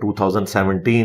2017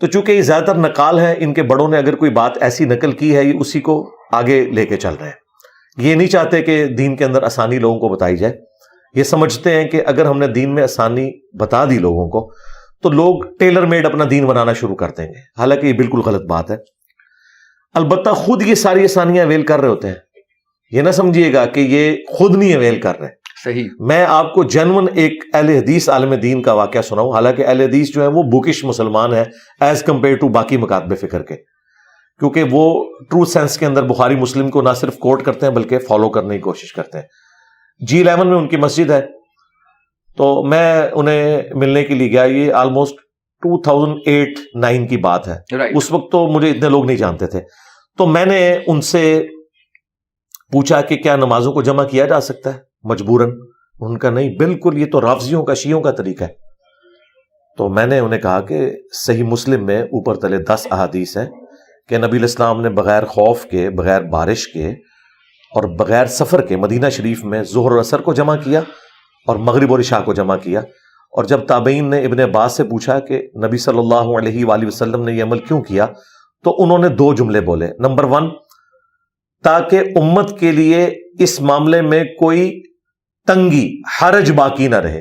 تو چونکہ یہ زیادہ تر نقال ہیں، ان کے بڑوں نے اگر کوئی بات ایسی نقل کی ہے یہ اسی کو آگے لے کے چل رہے ہیں. یہ نہیں چاہتے کہ دین کے اندر آسانی لوگوں کو بتائی جائے. یہ سمجھتے ہیں کہ اگر ہم نے دین میں آسانی بتا دی لوگوں کو تو لوگ ٹیلر میڈ اپنا دین بنانا شروع کر دیں گے. حالانکہ یہ بالکل غلط بات ہے. البتہ خود یہ ساری آسانیاں اویل کر رہے ہوتے ہیں. یہ نہ سمجھیے گا کہ یہ خود نہیں اویل کر رہے. صحیح. میں آپ کو جنون ایک اہل حدیث عالم دین کا واقعہ سناؤں. حالانکہ اہل حدیث جو ہے وہ بکش مسلمان ہے ایز کمپیئر ٹو باقی مکاتب فکر کے، کیونکہ وہ ٹرو سینس کے اندر بخاری مسلم کو نہ صرف کوٹ کرتے ہیں بلکہ فالو کرنے کی کوشش کرتے ہیں. G11 میں ان کی مسجد ہے، تو میں انہیں ملنے کے لیے گیا. یہ آلموسٹ 2008-9 کی بات ہے. اس وقت تو مجھے اتنے لوگ نہیں جانتے تھے. تو میں نے ان سے پوچھا کہ کیا نمازوں کو جمع کیا جا سکتا ہے مجبوراً؟ ان کا نہیں، بالکل یہ تو رافضیوں کا، شیعوں کا طریقہ ہے. تو میں نے انہیں کہا کہ صحیح مسلم میں اوپر تلے 10 احادیث ہیں کہ نبی علیہ السلام نے بغیر خوف کے، بغیر بارش کے اور بغیر سفر کے مدینہ شریف میں ظہر اور عصر کو جمع کیا اور مغرب اور عشاء کو جمع کیا. اور جب تابعین نے ابن عباس سے پوچھا کہ نبی صلی اللہ علیہ وآلہ وسلم نے یہ عمل کیوں کیا، تو انہوں نے 2 جملے بولے. نمبر 1، تاکہ امت کے لیے اس معاملے میں کوئی تنگی، حرج باقی نہ رہے.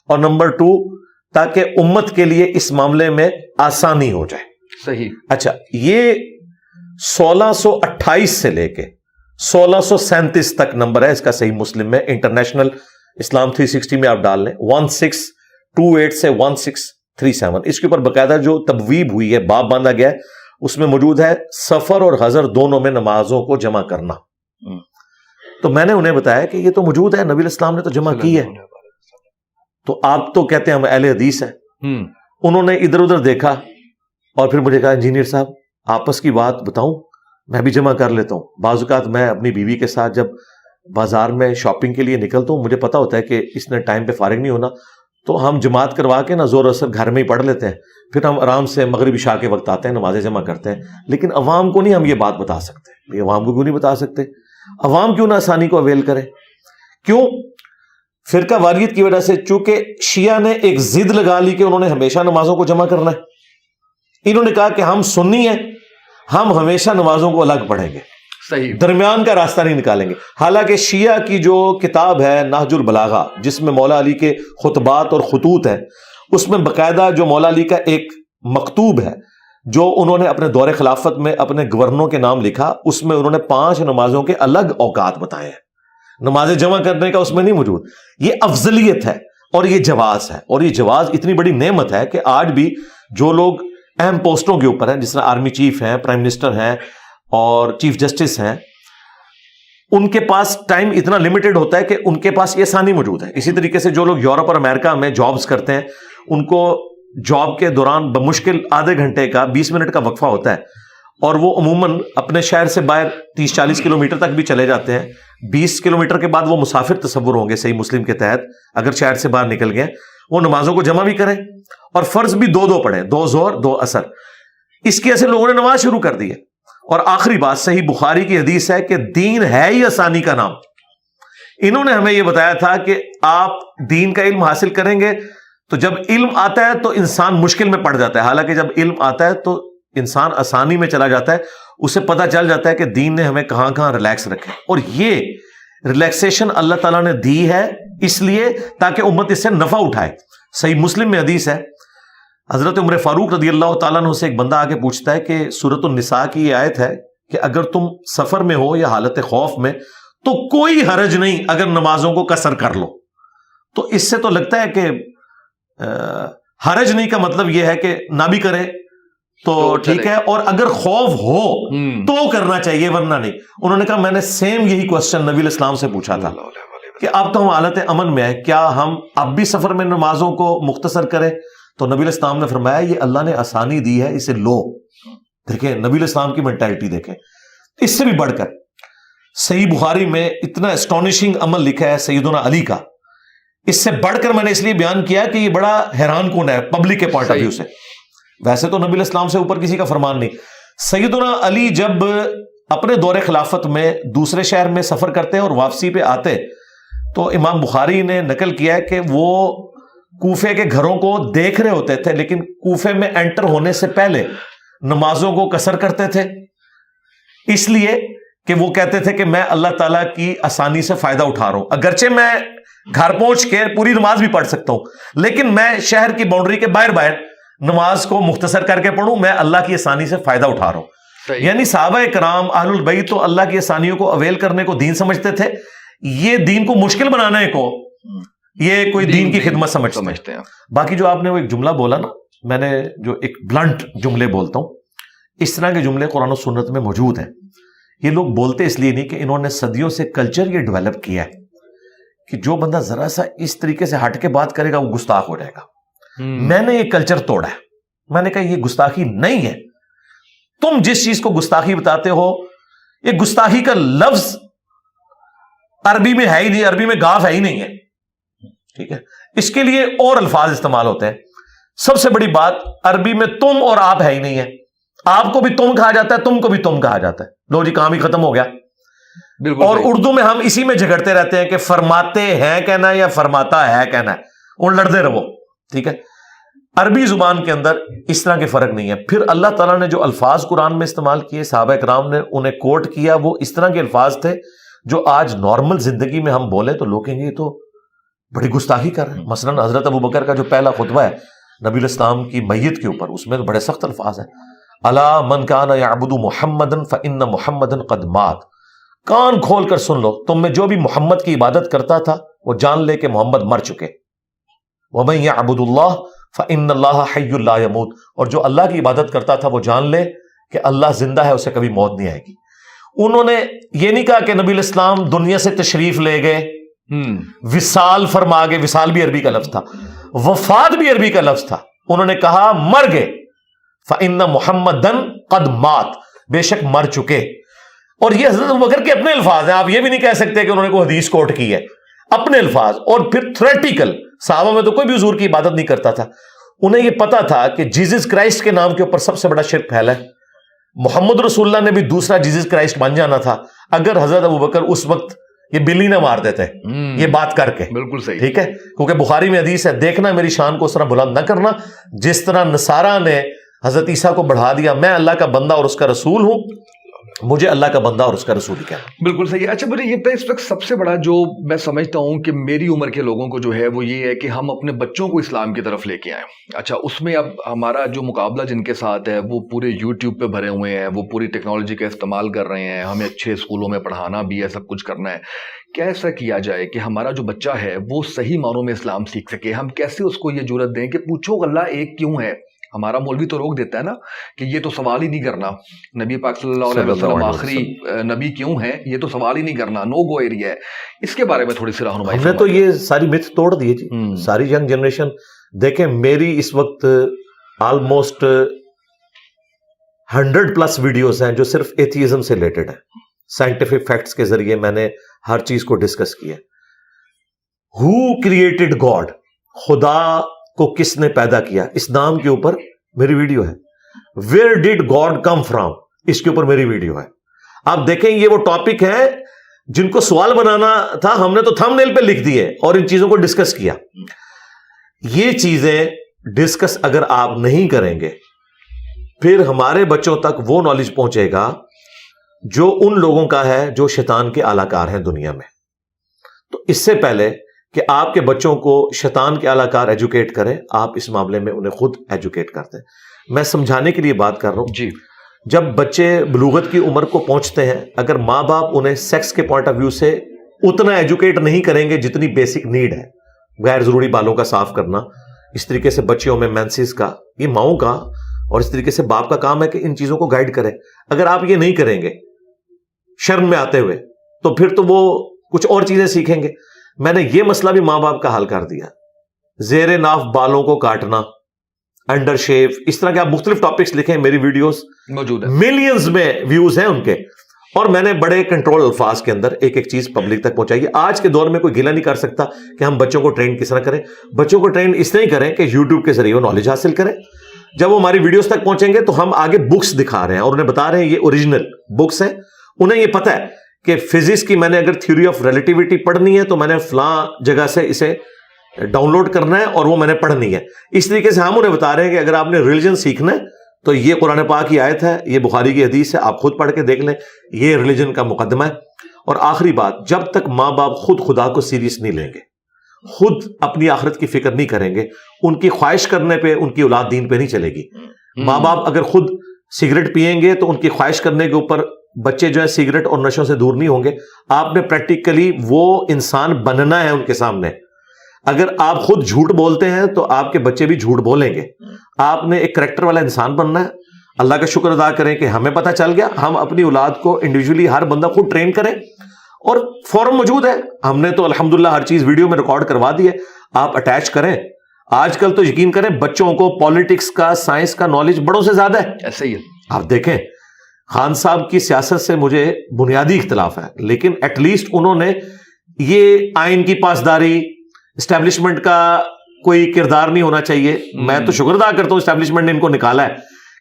اور نمبر 2، تاکہ امت کے لیے اس معاملے میں آسانی ہو جائے. صحیح. اچھا، یہ 1628 سے لے کے 1637 تک نمبر ہے اس کا صحیح مسلم میں. انٹرنیشنل اسلام 360 میں آپ ڈال لیں 1628 سے 1637. اس کے اوپر باقاعدہ جو تبویب ہوئی ہے، باب باندھا گیا ہے، اس میں موجود ہے سفر اور حضر دونوں میں نمازوں کو جمع کرنا. تو میں نے انہیں بتایا کہ یہ تو موجود ہے، نبی علیہ السلام نے تو جمع کی ہے. تو آپ تو کہتے ہیں ہم اہل حدیث ہیں. انہوں نے ادھر ادھر دیکھا اور پھر مجھے کہا انجینئر صاحب آپس کی بات بتاؤں، میں بھی جمع کر لیتا ہوں. بعض اوقات میں اپنی بیوی کے ساتھ جب بازار میں شاپنگ کے لیے نکلتا ہوں، مجھے پتا ہوتا ہے کہ اس نے ٹائم پہ فارغ نہیں ہونا، تو ہم جماعت کروا کے نا زور اثر گھر میں ہی پڑھ لیتے ہیں. پھر ہم آرام سے مغرب عشاء کے وقت آتے ہیں، نمازیں جمع کرتے ہیں. لیکن عوام کو نہیں ہم یہ بات بتا سکتے. عوام کو کیوں نہیں بتا سکتے؟ عوام کیوں نہ آسانی کو اویل کرے؟ کیوں؟ فرقہ واریت کی وجہ سے. چونکہ شیعہ نے ایک ضد لگا لی کہ انہوں نے ہمیشہ نمازوں کو جمع کرنا ہے. انہوں نے کہا کہ ہم سنی ہیں، ہم ہمیشہ نمازوں کو الگ پڑھیں گے. صحیح. درمیان کا راستہ نہیں نکالیں گے. حالانکہ شیعہ کی جو کتاب ہے نہج البلاغہ، جس میں مولا علی کے خطبات اور خطوط ہیں، اس میں باقاعدہ جو مولا علی کا ایک مکتوب ہے جو انہوں نے اپنے دور خلافت میں اپنے گورنروں کے نام لکھا، اس میں انہوں نے 5 نمازوں کے الگ اوقات بتائے ہیں. نمازیں جمع کرنے کا اس میں نہیں موجود. یہ افضلیت ہے اور یہ جواز ہے. اور یہ جواز اتنی بڑی نعمت ہے کہ آج بھی جو لوگ اہم پوسٹوں کے اوپر ہیں، جس طرح آرمی چیف ہیں، پرائم منسٹر ہیں اور چیف جسٹس ہیں، ان کے پاس ٹائم اتنا لمیٹڈ ہوتا ہے کہ ان کے پاس یہ آسانی موجود ہے. اسی طریقے سے جو لوگ یورپ اور امریکہ میں جابز کرتے ہیں، ان کو جاب کے دوران بمشکل آدھے گھنٹے کا 20 منٹ کا وقفہ ہوتا ہے، اور وہ عموماً اپنے شہر سے باہر 30-40 کلومیٹر تک بھی چلے جاتے ہیں. 20 کلومیٹر کے بعد وہ مسافر تصور ہوں گے صحیح مسلم کے تحت. اگر شہر سے باہر نکل گئے وہ نمازوں کو جمع بھی کریں اور فرض بھی 2 پڑھیں، 2 ظہر 2 عصر. اس کی ایسے لوگوں نے نماز شروع کر دی ہے. اور آخری بات، صحیح بخاری کی حدیث ہے کہ دین ہے ہی آسانی کا نام. انہوں نے ہمیں یہ بتایا تھا کہ آپ دین کا علم حاصل کریں گے تو جب علم آتا ہے تو انسان مشکل میں پڑ جاتا ہے. حالانکہ جب علم آتا ہے تو انسان آسانی میں چلا جاتا ہے. اسے پتہ چل جاتا ہے کہ دین نے ہمیں کہاں کہاں ریلیکس رکھے. اور یہ ریلیکسیشن اللہ تعالیٰ نے دی ہے اس لیے تاکہ امت اس سے نفع اٹھائے. صحیح مسلم میں حدیث ہے، حضرت عمر فاروق رضی اللہ تعالیٰ عنہ سے ایک بندہ آ کے پوچھتا ہے کہ سورۃ النساء کی یہ آیت ہے کہ اگر تم سفر میں ہو یا حالت خوف میں تو کوئی حرج نہیں اگر نمازوں کو قصر کر لو. تو اس سے تو لگتا ہے کہ حرج نہیں کا مطلب یہ ہے کہ نہ بھی کرے تو ٹھیک ہے، اور اگر خوف ہو تو کرنا چاہیے ورنہ نہیں. انہوں نے کہا میں نے سیم یہی کوسچن نبی علیہ السلام سے پوچھا تھا کہ اب تو ہم حالت امن میں ہے، کیا ہم اب بھی سفر میں نمازوں کو مختصر کریں؟ تو نبی علیہ السلام نے فرمایا یہ اللہ نے آسانی دی ہے، اسے لو. دیکھیں نبی علیہ السلام کی مینٹیلٹی دیکھیں. اس سے بھی بڑھ کر صحیح بخاری میں اتنا اسٹونشنگ عمل لکھا ہے سیدنا علی کا. اس سے بڑھ کر میں نے اس لیے بیان کیا کہ یہ بڑا حیران کن ہے پبلک کے پوائنٹ آف ویو سے. ویسے تو نبی علیہ السلام سے اوپر کسی کا فرمان نہیں. سیدنا علی جب اپنے دور خلافت میں دوسرے شہر میں سفر کرتے اور واپسی پہ آتے تو امام بخاری نے نقل کیا ہے کہ وہ کوفے کے گھروں کو دیکھ رہے ہوتے تھے, لیکن کوفے میں انٹر ہونے سے پہلے نمازوں کو قصر کرتے تھے, اس لیے کہ وہ کہتے تھے کہ میں اللہ تعالیٰ کی آسانی سے فائدہ اٹھا رہا ہوں. اگرچہ میں گھر پہنچ کے پوری نماز بھی پڑھ سکتا ہوں, لیکن میں شہر کی باؤنڈری کے باہر نماز کو مختصر کر کے پڑھوں, میں اللہ کی آسانی سے فائدہ اٹھا رہا ہوں. یعنی صحابہ کرام اہل البیت تو اللہ کی آسانیوں کو اویل کرنے کو دین سمجھتے تھے, یہ دین کو مشکل بنانے کو یہ کوئی دین کی خدمت سمجھتے ہیں. باقی جو آپ نے وہ ایک جملہ بولا نا, میں نے جو ایک بلنٹ جملے بولتا ہوں, اس طرح کے جملے قرآن و سنت میں موجود ہیں. یہ لوگ بولتے اس لیے نہیں کہ انہوں نے صدیوں سے کلچر یہ ڈیولپ کیا ہے کہ جو بندہ ذرا سا اس طریقے سے ہٹ کے بات کرے گا وہ گستاخ ہو جائے گا. میں نے یہ کلچر توڑا ہے, میں نے کہا یہ گستاخی نہیں ہے. تم جس چیز کو گستاخی بتاتے ہو, یہ گستاخی کا لفظ عربی میں ہے ہی نہیں, عربی میں گاف ہے ہی نہیں ہے, ٹھیک ہے. اس کے لیے اور الفاظ استعمال ہوتے ہیں. سب سے بڑی بات, عربی میں تم اور آپ ہے ہی نہیں ہے. آپ کو بھی تم کہا جاتا ہے, تم کو بھی تم کہا جاتا ہے. لو جی, کام ہی ختم ہو گیا. اور اردو میں ہم اسی میں جھگڑتے رہتے ہیں کہ فرماتے ہیں کہنا ہے یا فرماتا ہے کہنا ہے, اور لڑتے رہو, ٹھیک ہے. عربی زبان کے اندر اس طرح کے فرق نہیں ہے. پھر اللہ تعالیٰ نے جو الفاظ قرآن میں استعمال کیے, صحابہ کرام نے انہیں کوٹ کیا, وہ اس طرح کے الفاظ تھے جو آج نارمل زندگی میں ہم بولیں تو لوگ کہیں گے یہ تو بڑی گستاخی کر رہے ہیں. مثلا حضرت ابو بکر کا جو پہلا خطبہ ہے نبی الاسلام کی میت کے اوپر, اس میں بڑے سخت الفاظ ہیں. الا من کان یعبد محمدا فان محمدا قد مات. کان کھول کر سن لو, تم میں جو بھی محمد کی عبادت کرتا تھا وہ جان لے کہ محمد مر چکے. ومن یعبد اللہ فان اللہ حی لا یموت. اور جو اللہ کی عبادت کرتا تھا وہ جان لے کہ اللہ زندہ ہے, اسے کبھی موت نہیں آئے گی. انہوں نے یہ نہیں کہا کہ نبی الاسلام دنیا سے تشریف لے گئے, وصال فرما گئے. وصال بھی عربی کا لفظ تھا, وفات بھی عربی کا لفظ تھا. انہوں نے کہا مر گئے, فَإِنَّ مُحَمَّدًا قَدْ مَات, بے شک مر چکے. اور یہ حضرت ابوبکر کے اپنے الفاظ ہیں, آپ یہ بھی نہیں کہہ سکتے کہ انہوں نے کوئی حدیث کوٹ کی ہے, اپنے الفاظ. اور پھر تھریٹیکل, صحابہ میں تو کوئی بھی حضور کی عبادت نہیں کرتا تھا. انہیں یہ پتا تھا کہ جیزس کرائسٹ کے نام کے اوپر سب سے بڑا شرک پھیلا ہے. محمد رسول اللہ نے بھی دوسرا جیزس کرائسٹ بن جانا تھا اگر حضرت ابوبکر اس وقت یہ بلی نہ مار دیتے یہ بات کر کے. بالکل صحیح, ٹھیک ہے. کیونکہ بخاری میں حدیث ہے, دیکھنا میری شان کو اس طرح بلند نہ کرنا جس طرح نصارہ نے حضرت عیسیٰ کو بڑھا دیا. میں اللہ کا بندہ اور اس کا رسول ہوں, مجھے اللہ کا بندہ اور اس کا رسول کہنا. بالکل صحیح. اچھا مجھے یہ اس وقت سب سے بڑا جو میں سمجھتا ہوں کہ میری عمر کے لوگوں کو جو ہے وہ یہ ہے کہ ہم اپنے بچوں کو اسلام کی طرف لے کے آئیں. اچھا اس میں اب ہمارا جو مقابلہ جن کے ساتھ ہے وہ پورے یوٹیوب پہ بھرے ہوئے ہیں, وہ پوری ٹیکنالوجی کا استعمال کر رہے ہیں, ہمیں اچھے اسکولوں میں پڑھانا بھی ہے, سب کچھ کرنا ہے. کیا ایسا کیا جائے کہ ہمارا جو بچہ ہے وہ صحیح معنوں میں اسلام سیکھ سکے؟ ہم کیسے اس کو یہ جرت دیں کہ پوچھو اللہ ایک کیوں ہے؟ ہمارا مولوی تو روک دیتا ہے نا کہ یہ تو سوال ہی نہیں کرنا, نبی پاک صلی اللہ علیہ وسلم آخری نبی کیوں ہے, یہ تو سوال ہی نہیں کرنا, نو گو ایریا ہے. اس کے بارے میں تھوڑی سی رہنمائی. ہم نے تو یہ ساری متھ توڑ دی جی. ساری ینگ جنریشن دیکھیں, میری اس وقت آلموسٹ 100+ ویڈیوز ہیں جو صرف ایتھیزم سے ریلیٹڈ ہیں. سائنٹیفک فیکٹس کے ذریعے میں نے ہر چیز کو ڈسکس کیا. ہو کریٹڈ گاڈ, خدا کو کس نے پیدا کیا, اس نام کے اوپر میری ویڈیو ہے. Where did God come from, اس کے اوپر میری ویڈیو ہے. آپ دیکھیں یہ وہ ٹاپک ہے جن کو سوال بنانا تھا, ہم نے تو تھم نیل پہ لکھ دیے اور ان چیزوں کو ڈسکس کیا. یہ چیزیں ڈسکس اگر آپ نہیں کریں گے پھر ہمارے بچوں تک وہ نالج پہنچے گا جو ان لوگوں کا ہے جو شیطان کے اعلی کار ہیں دنیا میں. تو اس سے پہلے کہ آپ کے بچوں کو شیطان کے اعلی کار ایجوکیٹ کریں, آپ اس معاملے میں انہیں خود ایجوکیٹ کرتے ہیں. میں سمجھانے کے لیے بات کر رہا ہوں جی. جب بچے بلوغت کی عمر کو پہنچتے ہیں, اگر ماں باپ انہیں سیکس کے پوائنٹ آف ویو سے اتنا ایجوکیٹ نہیں کریں گے جتنی بیسک نیڈ ہے, غیر ضروری بالوں کا صاف کرنا, اس طریقے سے بچیوں میں مینسز کا, یہ ماؤں کا اور اس طریقے سے باپ کا کام ہے کہ ان چیزوں کو گائیڈ کرے. اگر آپ یہ نہیں کریں گے شرم میں آتے ہوئے تو پھر تو وہ کچھ اور چیزیں سیکھیں گے. میں نے یہ مسئلہ بھی ماں باپ کا حل کر دیا. زیر ناف بالوں کو کاٹنا, انڈر شیو, اس طرح کے آپ مختلف ٹاپکس لکھیں, میری ویڈیوز موجود ہیں, ملینز میں ویوز ہیں ان کے, اور میں نے بڑے کنٹرول الفاظ کے اندر ایک ایک چیز پبلک تک پہنچائی. آج کے دور میں کوئی گلہ نہیں کر سکتا کہ ہم بچوں کو ٹرین کس طرح کریں. بچوں کو ٹرین اس طرح کریں کہ یوٹیوب کے ذریعے وہ نالج حاصل کریں. جب وہ ہماری ویڈیوز تک پہنچیں گے تو ہم آگے بکس دکھا رہے ہیں اور انہیں بتا رہے ہیں یہ اوریجنل بکس ہیں. انہیں یہ پتا ہے کہ فزکس کی میں نے اگر تھیوری آف ریلیٹیوٹی پڑھنی ہے تو میں نے فلاں جگہ سے اسے ڈاؤن لوڈ کرنا ہے اور وہ میں نے پڑھنی ہے. اس طریقے سے ہم انہیں بتا رہے ہیں کہ اگر آپ نے ریلیجن سیکھنا ہے تو یہ قرآن پاک کی آیت ہے, یہ بخاری کی حدیث ہے, آپ خود پڑھ کے دیکھ لیں, یہ ریلیجن کا مقدمہ ہے. اور آخری بات, جب تک ماں باپ خود خدا کو سیریس نہیں لیں گے, خود اپنی آخرت کی فکر نہیں کریں گے, ان کی خواہش کرنے پہ ان کی اولاد دین پہ نہیں چلے گی. ماں باپ اگر خود سگریٹ پئیں گے تو ان کی خواہش کرنے کے اوپر بچے جو ہے سگریٹ اور نشوں سے دور نہیں ہوں گے. آپ نے پریکٹیکلی وہ انسان بننا ہے ان کے سامنے. اگر آپ خود جھوٹ بولتے ہیں تو آپ کے بچے بھی جھوٹ بولیں گے. آپ نے ایک کریکٹر والا انسان بننا ہے. اللہ کا شکر ادا کریں کہ ہمیں پتہ چل گیا, ہم اپنی اولاد کو انڈیویجولی ہر بندہ خود ٹرین کریں, اور فوراً موجود ہے. ہم نے تو الحمدللہ ہر چیز ویڈیو میں ریکارڈ کروا دی ہے, آپ اٹیچ کریں. آج کل تو یقین کریں بچوں کو پالیٹکس کا, سائنس کا نالج بڑوں سے زیادہ ہے. ایسے ہی ہے. آپ دیکھیں خان صاحب کی سیاست سے مجھے بنیادی اختلاف ہے, لیکن ایٹ لیسٹ انہوں نے یہ آئین کی پاسداری, اسٹیبلشمنٹ کا کوئی کردار نہیں ہونا چاہیے. میں تو شکر ادا کرتا ہوں اسٹیبلشمنٹ نے ان کو نکالا ہے,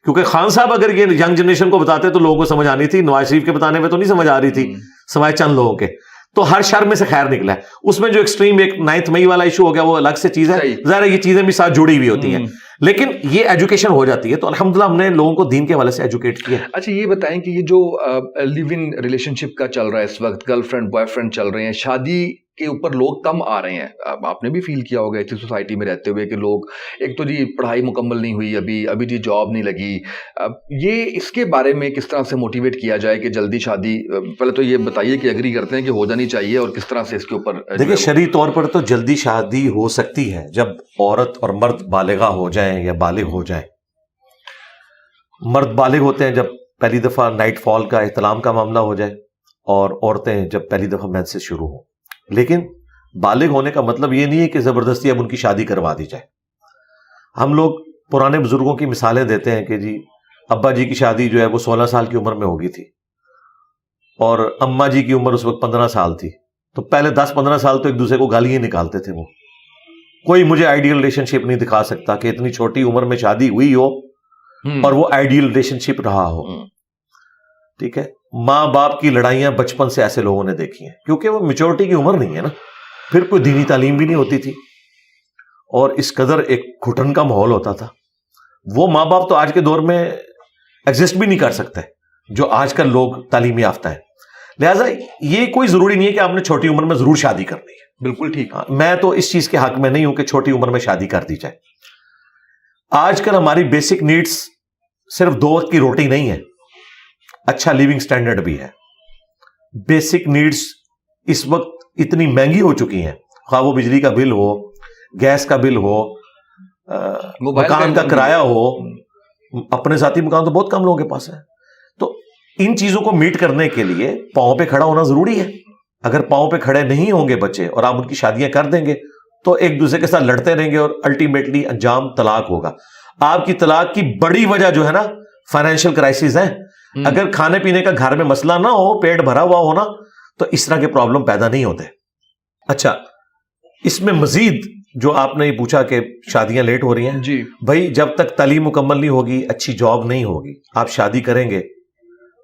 کیونکہ خان صاحب اگر یہ ینگ جنریشن کو بتاتے تو لوگوں کو سمجھ آنی تھی. نواز شریف کے بتانے میں تو نہیں سمجھ آ رہی تھی سوائے چند لوگوں کے. تو ہر شر میں سے خیر نکلا ہے. اس میں جو ایکسٹریم ایک 9 مئی والا ایشو ہو گیا وہ الگ سے چیز ہے, ظاہر یہ چیزیں بھی ساتھ جڑی ہوئی ہوتی ہیں, لیکن یہ ایجوکیشن ہو جاتی ہے. تو الحمدللہ ہم نے لوگوں کو دین کے حوالے سے ایجوکیٹ کیا. اچھا یہ بتائیں کہ یہ جو لیو ان ریلیشن شپ کا چل رہا ہے اس وقت, گرل فرینڈ بوائے فرینڈ چل رہے ہیں, شادی کے اوپر لوگ کم آ رہے ہیں. آپ نے بھی فیل کیا ہوگا ایسی سوسائٹی میں رہتے ہوئے کہ لوگ, ایک تو جی پڑھائی مکمل نہیں ہوئی ابھی جی جاب نہیں لگی, یہ اس کے بارے میں کس طرح سے موٹیویٹ کیا جائے کہ جلدی شادی, پہلے تو یہ بتائیے کہ ایگری کرتے ہیں کہ ہو جانی چاہیے, اور کس طرح سے اس کے اوپر. دیکھیں شرعی طور پر تو جلدی شادی ہو سکتی ہے جب عورت اور مرد بالغہ ہو جائیں یا بالغ ہو جائیں. مرد بالغ ہوتے ہیں جب پہلی دفعہ نائٹ فال کا احتلام کا معاملہ ہو جائے, اور عورتیں جب پہلی دفعہ مینسز شروع ہوں. لیکن بالغ ہونے کا مطلب یہ نہیں ہے کہ زبردستی اب ان کی شادی کروا دی جائے. ہم لوگ پرانے بزرگوں کی مثالیں دیتے ہیں کہ جی ابا جی کی شادی جو ہے وہ 16 سال کی عمر میں ہوگی تھی, اور اماں جی کی عمر اس وقت 15 سال تھی. تو پہلے 10-15 سال تو ایک دوسرے کو گالیاں نکالتے تھے. وہ کوئی مجھے آئیڈیل ریلیشن شپ نہیں دکھا سکتا کہ اتنی چھوٹی عمر میں شادی ہوئی ہو اور وہ آئیڈیل ریلیشن شپ رہا ہو. ٹھیک ہے, ماں باپ کی لڑائیاں بچپن سے ایسے لوگوں نے دیکھی ہیں, کیونکہ وہ میچورٹی کی عمر نہیں ہے نا. پھر کوئی دینی تعلیم بھی نہیں ہوتی تھی, اور اس قدر ایک گھٹن کا ماحول ہوتا تھا. وہ ماں باپ تو آج کے دور میں ایگزسٹ بھی نہیں کر سکتے جو آج کل لوگ تعلیم یافتہ ہیں. لہٰذا یہ کوئی ضروری نہیں ہے کہ آپ نے چھوٹی عمر میں ضرور شادی کرنی ہے. بالکل ٹھیک. میں تو اس چیز کے حق میں نہیں ہوں کہ چھوٹی عمر میں شادی کر دی جائے. آج کل ہماری بیسک نیڈس صرف 2 وقت کی روٹی نہیں ہے, اچھا لیونگ سٹینڈرڈ بھی ہے. بیسک نیڈس اس وقت اتنی مہنگی ہو چکی ہیں, خواہ وہ بجلی کا بل ہو, گیس کا بل ہو, مکان کا کرایہ ہو. اپنے ذاتی مکان تو بہت کم لوگوں کے پاس ہے. تو ان چیزوں کو میٹ کرنے کے لیے پاؤں پہ کھڑا ہونا ضروری ہے. اگر پاؤں پہ کھڑے نہیں ہوں گے بچے اور آپ ان کی شادیاں کر دیں گے تو ایک دوسرے کے ساتھ لڑتے رہیں گے, اور الٹیمیٹلی انجام طلاق ہوگا. آپ کی طلاق کی بڑی وجہ جو ہے نا فائنینشیل کرائسس ہیں. اگر کھانے پینے کا گھر میں مسئلہ نہ ہو, پیٹ بھرا ہوا ہونا, تو اس طرح کے پرابلم پیدا نہیں ہوتے. اچھا اس میں مزید جو آپ نے یہ پوچھا کہ شادیاں لیٹ ہو رہی ہیں, جی بھائی جب تک تعلیم مکمل نہیں ہوگی, اچھی جاب نہیں ہوگی, آپ شادی کریں گے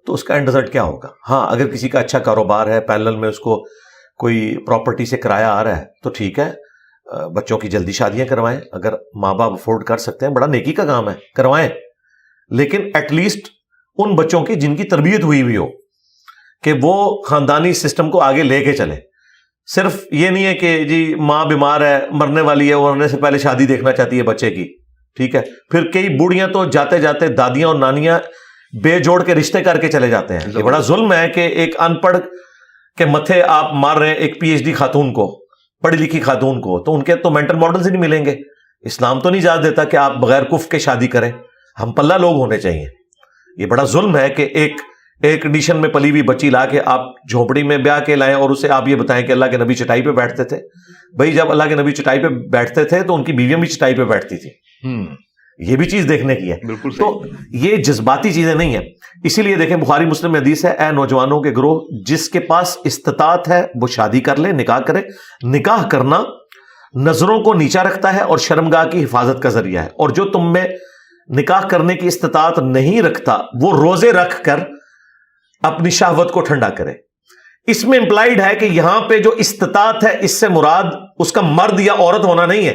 تو اس کا اینڈ رزلٹ کیا ہوگا؟ ہاں اگر کسی کا اچھا کاروبار ہے, پیرلل میں اس کو کوئی پراپرٹی سے کرایہ آ رہا ہے, تو ٹھیک ہے, بچوں کی جلدی شادیاں کروائیں. اگر ماں باپ افورڈ کر سکتے ہیں, بڑا نیکی کا کام ہے, کروائیں. لیکن ایٹ لیسٹ ان بچوں کی جن کی تربیت ہوئی ہو کہ وہ خاندانی سسٹم کو آگے لے کے چلے. صرف یہ نہیں ہے کہ جی ماں بیمار ہے, مرنے والی ہے, وہ مرنے سے پہلے شادی دیکھنا چاہتی ہے بچے کی. ٹھیک ہے, پھر کئی بوڑھیاں تو جاتے جاتے دادیاں اور نانیاں بے جوڑ کے رشتے کر کے چلے جاتے ہیں. یہ بڑا ظلم ہے کہ ایک ان پڑھ کے متھے آپ مار رہے ہیں ایک پی ایچ ڈی خاتون کو, پڑھی لکھی خاتون کو, تو ان کے تو مینٹل ماڈلز ہی نہیں ملیں گے. اسلام تو نہیں اجازت دیتا کہ آپ بغیر کفر کے شادی کریں. ہم پلہ لوگ ہونے چاہیے. یہ بڑا ظلم ہے کہ ایک کنڈیشن میں پلی ہوئی بچی لا کے آپ جھونپڑی میں بیاہ کے لائیں اور اسے آپ یہ بتائیں کہ اللہ کے نبی چٹائی پہ بیٹھتے تھے. بھائی جب اللہ کے نبی چٹائی پہ بیٹھتے تھے تو ان کی بیویاں بھی چٹائی پہ بیٹھتی تھی. یہ بھی چیز دیکھنے کی ہے. تو یہ جذباتی چیزیں نہیں ہیں. اسی لیے دیکھیں بخاری مسلم میں حدیث ہے, اے نوجوانوں کے گروہ, جس کے پاس استطاعت ہے وہ شادی کر لے, نکاح کرے. نکاح کرنا نظروں کو نیچا رکھتا ہے اور شرمگاہ کی حفاظت کا ذریعہ ہے. اور جو تم میں نکاح کرنے کی استطاعت نہیں رکھتا وہ روزے رکھ کر اپنی شہوت کو ٹھنڈا کرے. اس میں امپلائڈ ہے کہ یہاں پہ جو استطاعت ہے اس سے مراد اس کا مرد یا عورت ہونا نہیں ہے،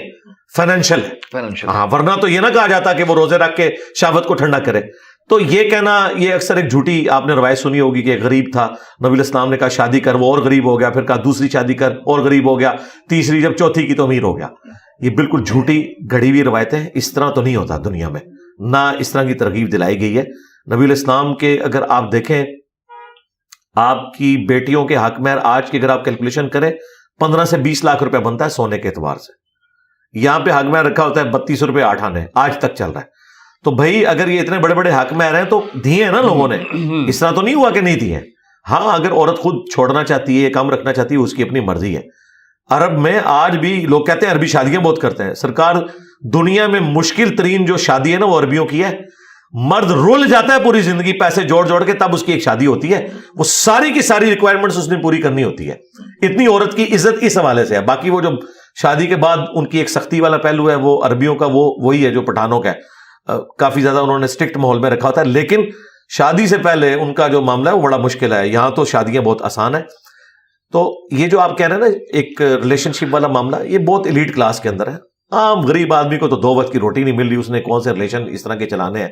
فائنینشیل ہے. ہاں، ورنہ تو یہ نہ کہا جاتا کہ وہ روزے رکھ کے شہوت کو ٹھنڈا کرے. تو یہ کہنا، یہ اکثر ایک جھوٹی آپ نے روایت سنی ہوگی کہ ایک غریب تھا، نبی الاسلام نے کہا شادی کر، وہ اور غریب ہو گیا، پھر کہا دوسری شادی کر، اور غریب ہو گیا، تیسری، جب چوتھی کی تو امیر ہو گیا. یہ بالکل جھوٹی گھڑی ہوئی روایتیں، اس طرح تو نہیں ہوتا دنیا میں، نہ اس طرح کی ترغیب دلائی گئی ہے. نبی الاسلام کے اگر آپ دیکھیں، آپ کی بیٹیوں کے حق میں آج کی اگر آپ کیلکولیشن کریں 15 سے 20 لاکھ روپے بنتا ہے سونے کے اعتبار سے. یہاں پہ حق میں رکھا ہوتا ہے 32 روپے 8 آنے، آج تک چل رہا ہے. تو بھائی اگر یہ اتنے بڑے بڑے حق میں رہے ہیں تو دیے ہیں نا لوگوں نے، اس طرح تو نہیں ہوا کہ نہیں دیے. ہاں، اگر عورت خود چھوڑنا چاہتی ہے، کم رکھنا چاہتی ہے، اس کی اپنی مرضی ہے. عرب میں آج بھی لوگ کہتے ہیں عربی شادیاں بہت کرتے ہیں. سرکار دنیا میں مشکل ترین جو شادی ہے نا وہ عربیوں کی ہے. مرد رول جاتا ہے پوری زندگی پیسے جوڑ جوڑ کے، تب اس کی ایک شادی ہوتی ہے. وہ ساری کی ساری ریکوائرمنٹس اس نے پوری کرنی ہوتی ہے. اتنی عورت کی عزت اس حوالے سے ہے. باقی وہ جو شادی کے بعد ان کی ایک سختی والا پہلو ہے، وہ عربیوں کا وہی ہے جو پٹھانوں کا ہے. کافی زیادہ انہوں نے اسٹرکٹ ماحول میں رکھا ہوتا ہے، لیکن شادی سے پہلے ان کا جو معاملہ ہے وہ بڑا مشکل ہے. یہاں تو شادیاں بہت آسان ہیں. تو یہ جو آپ کہہ رہے ہیں نا ایک ریلیشن شپ والا معاملہ، یہ بہت ایلیٹ کلاس کے اندر ہے. عام غریب آدمی کو تو 2 وقت کی روٹی نہیں مل رہی، اس نے کون سے ریلیشن اس طرح کے چلانے ہیں.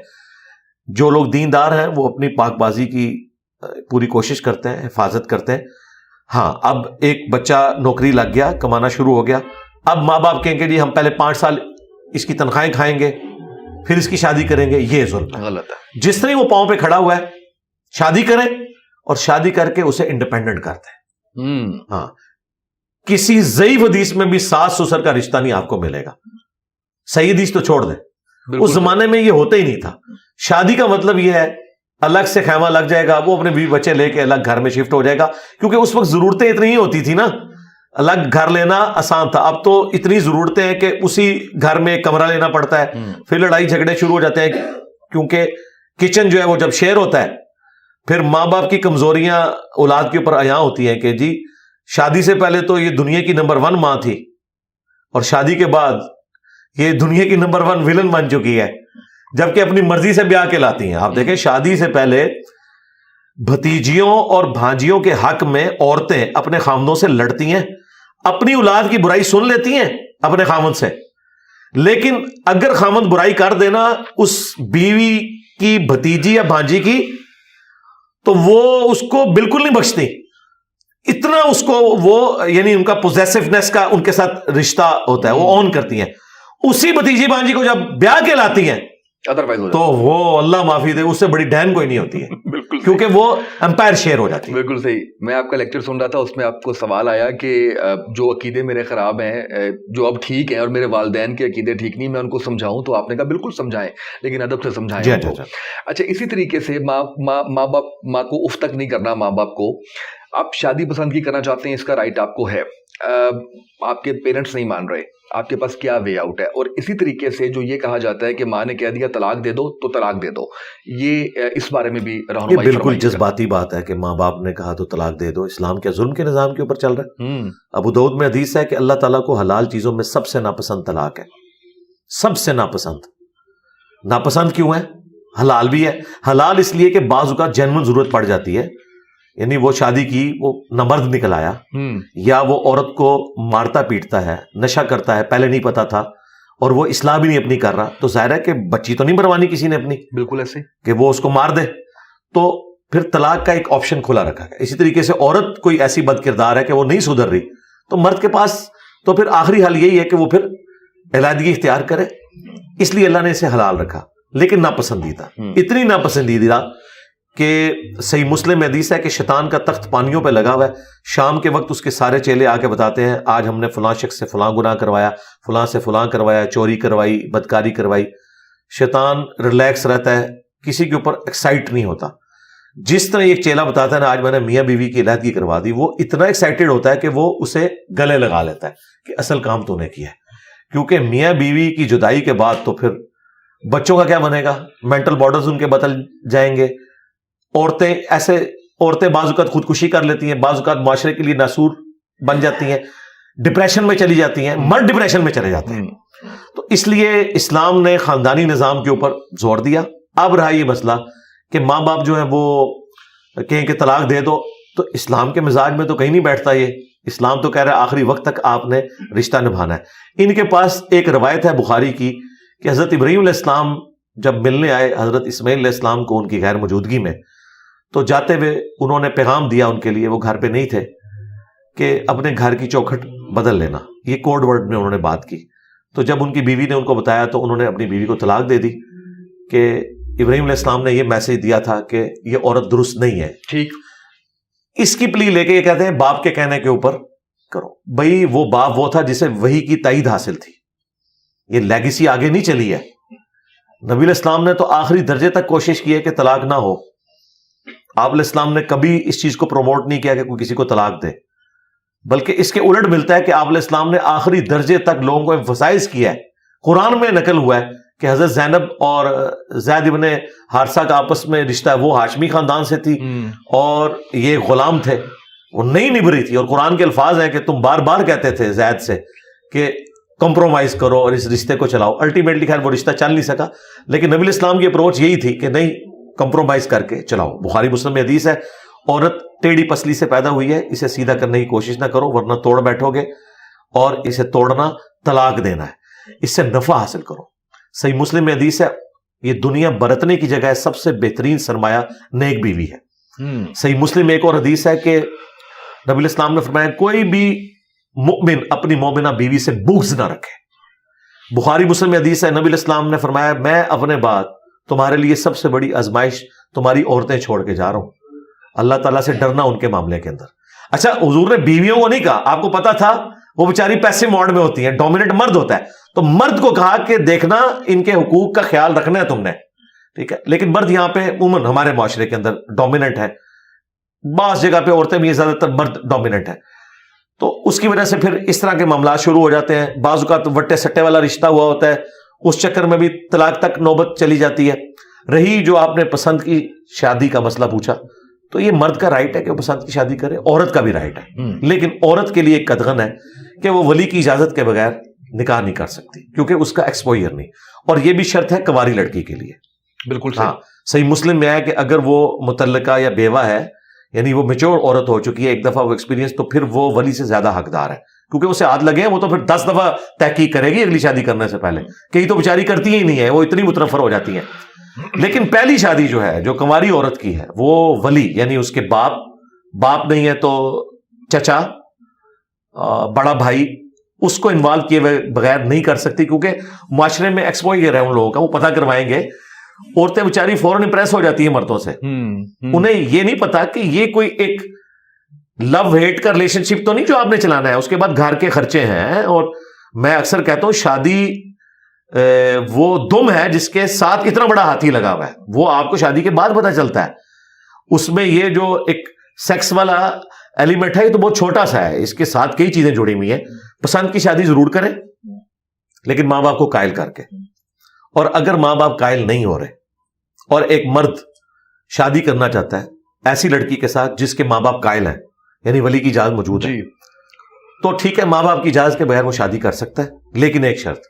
جو لوگ دیندار ہیں وہ اپنی پاک بازی کی پوری کوشش کرتے ہیں، حفاظت کرتے ہیں. ہاں، اب ایک بچہ نوکری لگ گیا، کمانا شروع ہو گیا، اب ماں باپ کہیں گے جی ہم پہلے 5 سال اس کی تنخواہیں کھائیں گے پھر اس کی شادی کریں گے. یہ ظلم ہے، غلط ہے. جس طرح وہ پاؤں پہ کھڑا ہوا ہے شادی کریں، اور شادی کر کے اسے انڈیپینڈنٹ کرتے ہیں. ہاں، کسی ضعیف حدیث میں بھی ساس سسر کا رشتہ نہیں آپ کو ملے گا. صحیح حدیث تو چھوڑ دیں، اس زمانے میں یہ ہوتا ہی نہیں تھا. شادی کا مطلب یہ ہے الگ سے خیمہ لگ جائے گا، وہ اپنے بیوی بچے لے کے الگ گھر میں شفٹ ہو جائے گا، کیونکہ اس وقت ضرورتیں اتنی ہی ہوتی تھی نا، الگ گھر لینا آسان تھا. اب تو اتنی ضرورتیں ہیں کہ اسی گھر میں ایک کمرہ لینا پڑتا ہے. پھر لڑائی جھگڑے شروع ہو جاتے ہیں، کیونکہ کچن جو ہے وہ جب شیئر ہوتا ہے، پھر ماں باپ کی کمزوریاں اولاد کے اوپر عیاں ہوتی ہیں کہ جی شادی سے پہلے تو یہ دنیا کی نمبر 1 ماں تھی، اور شادی کے بعد یہ دنیا کی نمبر 1 ولن بن چکی ہے، جبکہ اپنی مرضی سے بیاہ کے لاتی ہیں. آپ دیکھیں شادی سے پہلے بھتیجیوں اور بھانجیوں کے حق میں عورتیں اپنے خامدوں سے لڑتی ہیں، اپنی اولاد کی برائی سن لیتی ہیں اپنے خامد سے، لیکن اگر خامد برائی کر دینا اس بیوی کی بھتیجی یا بھانجی کی تو وہ اس کو بالکل نہیں بخشتی. اتنا اس کو وہ یعنی ان کا پوزیسونیس کا ان کے ساتھ رشتہ ہوتا ہے، وہ آن کرتی ہیں. اسی بھتیجی بھانجی کو جب بیاہ کے لاتی ہیں تو وہ اللہ معافی دے اس سے بڑی ڈہن کوئی نہیں ہوتی ہے. بالکل، کیونکہ وہ امپائر شیئر ہو جاتی ہے. بالکل صحیح. میں آپ کا لیکچر سن رہا تھا، اس میں آپ کو سوال آیا کہ جو عقیدے میرے خراب ہیں، جو اب ٹھیک ہیں، اور میرے والدین کے عقیدے ٹھیک نہیں، میں ان کو سمجھاؤں، تو آپ نے کہا بالکل سمجھائیں، لیکن ادب سے سمجھائیں. اچھا، اسی طریقے سے ماں کو اف تک نہیں کرنا. ماں باپ کو آپ شادی پسند کی کرنا چاہتے ہیں، اس کا رائٹ آپ کو ہے. آپ کے پیرنٹس نہیں مان رہے، آپ کے پاس کیا وے آؤٹ ہے؟ اور اسی طریقے سے جو یہ کہا جاتا ہے کہ ماں نے کہہ دیا طلاق دے دو تو طلاق دے دو، یہ اس بارے میں بھی رہنمائی. بالکل جذباتی بات ہے کہ ماں باپ نے کہا تو طلاق دے دو. اسلام کیا ظلم کے نظام کے اوپر چل رہا ہے؟ ابو داؤد میں حدیث ہے کہ اللہ تعالیٰ کو حلال چیزوں میں سب سے ناپسند طلاق ہے. سب سے ناپسند. ناپسند کیوں ہے؟ حلال بھی ہے. حلال اس لیے کہ بعض اوقات جنون ضرورت پڑ جاتی ہے، یعنی وہ شادی کی، وہ نہ مرد نکل آیا، یا وہ عورت کو مارتا پیٹتا ہے، نشہ کرتا ہے، پہلے نہیں پتا تھا، اور وہ اصلاح بھی نہیں اپنی کر رہا، تو ظاہر ہے کہ بچی تو نہیں بروانی کسی نے اپنی، بالکل ایسے کہ وہ اس کو مار دے. تو پھر طلاق کا ایک آپشن کھلا رکھا گیا. اسی طریقے سے عورت کوئی ایسی بد کردار ہے کہ وہ نہیں سدھر رہی، تو مرد کے پاس تو پھر آخری حل یہی ہے کہ وہ پھر علیحدگی اختیار کرے. اس لیے اللہ نے اسے حلال رکھا، لیکن ناپسندیدہ. اتنی ناپسندیدہ کہ صحیح مسلم میں حدیث ہے کہ شیطان کا تخت پانیوں پہ لگا ہوا ہے. شام کے وقت اس کے سارے چیلے آ کے بتاتے ہیں آج ہم نے فلاں شخص سے فلاں گناہ کروایا، فلاں سے فلاں کروایا، چوری کروائی، بدکاری کروائی. شیطان ریلیکس رہتا ہے، کسی کے اوپر ایکسائٹ نہیں ہوتا. جس طرح ایک چیلا بتاتا ہے نا آج میں نے میاں بیوی کی علیحدگی کروا دی، وہ اتنا ایکسائٹیڈ ہوتا ہے کہ وہ اسے گلے لگا لیتا ہے کہ اصل کام تو نے کیا ہے. کیونکہ میاں بیوی کی جدائی کے بعد تو پھر بچوں کا کیا بنے گا؟ مینٹل بارڈرز ان کے بدل جائیں گے. عورتیں بعض اوقات خودکشی کر لیتی ہیں، بعض اوقات معاشرے کے لیے ناسور بن جاتی ہیں، ڈپریشن میں چلی جاتی ہیں، مرد ڈپریشن میں چلے جاتے ہیں. تو اس لیے اسلام نے خاندانی نظام کے اوپر زور دیا. اب رہا یہ مسئلہ کہ ماں باپ جو ہیں وہ کہیں کہ طلاق دے دو، تو اسلام کے مزاج میں تو کہیں نہیں بیٹھتا یہ. اسلام تو کہہ رہا ہے آخری وقت تک آپ نے رشتہ نبھانا ہے. ان کے پاس ایک روایت ہے بخاری کی کہ حضرت ابراہیم علیہ السلام جب ملنے آئے حضرت اسماعیل علیہ السلام کو ان کی غیر موجودگی میں, تو جاتے ہوئے انہوں نے پیغام دیا ان کے لیے, وہ گھر پہ نہیں تھے, کہ اپنے گھر کی چوکھٹ بدل لینا. یہ کوڈ ورڈ میں انہوں نے بات کی. تو جب ان کی بیوی نے ان کو بتایا تو انہوں نے اپنی بیوی کو طلاق دے دی کہ ابراہیم علیہ السلام نے یہ میسج دیا تھا کہ یہ عورت درست نہیں ہے. ٹھیک. اس کی پلی لے کے یہ کہتے ہیں باپ کے کہنے کے اوپر کرو. بھائی وہ باپ وہ تھا جسے وحی کی تائید حاصل تھی, یہ لیگیسی آگے نہیں چلی ہے. نبی علیہ السلام نے تو آخری درجے تک کوشش کی ہے کہ طلاق نہ ہو. آپ علیہ السلام نے کبھی اس چیز کو پروموٹ نہیں کیا کہ کوئی کسی کو طلاق دے, بلکہ اس کے الٹ ملتا ہے کہ آپ علیہ السلام نے آخری درجے تک لوگوں کو ایمفسائز کیا ہے. قرآن میں نقل ہوا ہے کہ حضرت زینب اور زید ابن حارثہ کا آپس میں رشتہ ہے, وہ ہاشمی خاندان سے تھی اور یہ غلام تھے, وہ نہیں نبھ رہی تھی. اور قرآن کے الفاظ ہیں کہ تم بار بار کہتے تھے زید سے کہ کمپرومائز کرو اور اس رشتے کو چلاؤ. الٹیمیٹلی خیر وہ رشتہ چل نہیں سکا, لیکن نبی علیہ السلام کی اپروچ یہی تھی کہ نہیں, کمپرومائز کر کے چلاؤ. بخاری مسلم میں حدیث ہے, عورت ٹیڑھی پسلی سے پیدا ہوئی ہے, اسے سیدھا کرنے کی کوشش نہ کرو ورنہ توڑ بیٹھو گے, اور اسے توڑنا طلاق دینا ہے, اس سے نفع حاصل کرو. صحیح مسلم میں حدیث ہے, یہ دنیا برتنے کی جگہ ہے, سب سے بہترین سرمایہ نیک بیوی ہے. صحیح مسلم میں ایک اور حدیث ہے کہ نبی علیہ السلام نے فرمایا کوئی بھی مؤمن اپنی مومنہ بیوی سے بغض نہ رکھے. بخاری مسلم میں حدیث ہے, نبی علیہ السلام نے فرمایا میں اپنے بعد تمہارے لیے سب سے بڑی آزمائش تمہاری عورتیں چھوڑ کے جا رہا ہوں, اللہ تعالیٰ سے ڈرنا ان کے معاملے کے اندر. اچھا حضور نے بیویوں کو نہیں کہا, آپ کو پتا تھا وہ بیچاری پیسے موڈ میں ہوتی ہیں, ڈومیننٹ مرد ہوتا ہے, تو مرد کو کہا کہ دیکھنا ان کے حقوق کا خیال رکھنا ہے تم نے, ٹھیک ہے. لیکن مرد یہاں پہ عموماً ہمارے معاشرے کے اندر ڈومیننٹ ہے, بعض جگہ پہ عورتیں بھی, زیادہ تر مرد ڈومیننٹ ہے. تو اس کی وجہ سے پھر اس طرح کے معاملات شروع ہو جاتے ہیں. بعض اوقات وٹے سٹے والا رشتہ ہوا ہوتا ہے, اس چکر میں بھی طلاق تک نوبت چلی جاتی ہے. رہی جو آپ نے پسند کی شادی کا مسئلہ پوچھا, تو یہ مرد کا رائٹ ہے کہ وہ پسند کی شادی کرے, عورت کا بھی رائٹ ہے, لیکن عورت کے لیے ایک قدغن ہے کہ وہ ولی کی اجازت کے بغیر نکاح نہیں کر سکتی, کیونکہ اس کا ایکسپوئر نہیں. اور یہ بھی شرط ہے کنواری لڑکی کے لیے. بالکل ہاں, صحیح مسلم میں ہے کہ اگر وہ متعلقہ یا بیوہ ہے, یعنی وہ میچور عورت ہو چکی ہے, ایک دفعہ وہ ایکسپیرینس, تو پھر وہ ولی سے زیادہ حقدار ہے, کیونکہ اسے ہاتھ لگے ہیں, وہ تو پھر 10 دفعہ تحقیق کرے گی اگلی شادی کرنے سے پہلے. کئی تو بیچاری کرتی ہی نہیں ہے, وہ اتنی متنفر ہو جاتی ہیں. لیکن پہلی شادی جو ہے, جو کنواری عورت کی ہے, وہ ولی یعنی اس کے باپ نہیں ہے تو چچا, بڑا بھائی, اس کو انوالو کیے بغیر نہیں کر سکتی, کیونکہ معاشرے میں ایکسپوئر ہے ان لوگوں کا, وہ پتہ کروائیں گے. عورتیں بیچاری فوراً امپریس ہو جاتی ہیں مردوں سے, انہیں یہ نہیں پتا کہ یہ کوئی ایک لو ہیٹ کا ریلیشن شپ تو نہیں جو آپ نے چلانا ہے, اس کے بعد گھر کے خرچے ہیں. اور میں اکثر کہتا ہوں شادی وہ دم ہے جس کے ساتھ اتنا بڑا ہاتھی لگا ہوا ہے, وہ آپ کو شادی کے بعد پتا چلتا ہے. اس میں یہ جو ایک سیکس والا ایلیمنٹ ہے یہ تو بہت چھوٹا سا ہے, اس کے ساتھ کئی چیزیں جڑی ہوئی ہیں. پسند کی شادی ضرور کریں, لیکن ماں باپ کو قائل کر کے. اور اگر ماں باپ قائل نہیں ہو رہے اور ایک مرد شادی کرنا چاہتا ہے ایسی لڑکی کے ساتھ جس کے ماں باپ قائل ہیں, یعنی ولی کی اجازت موجود ہے, تو ٹھیک ہے, ماں باپ کی اجازت کے بغیر وہ شادی کر سکتا ہے, لیکن ایک شرط,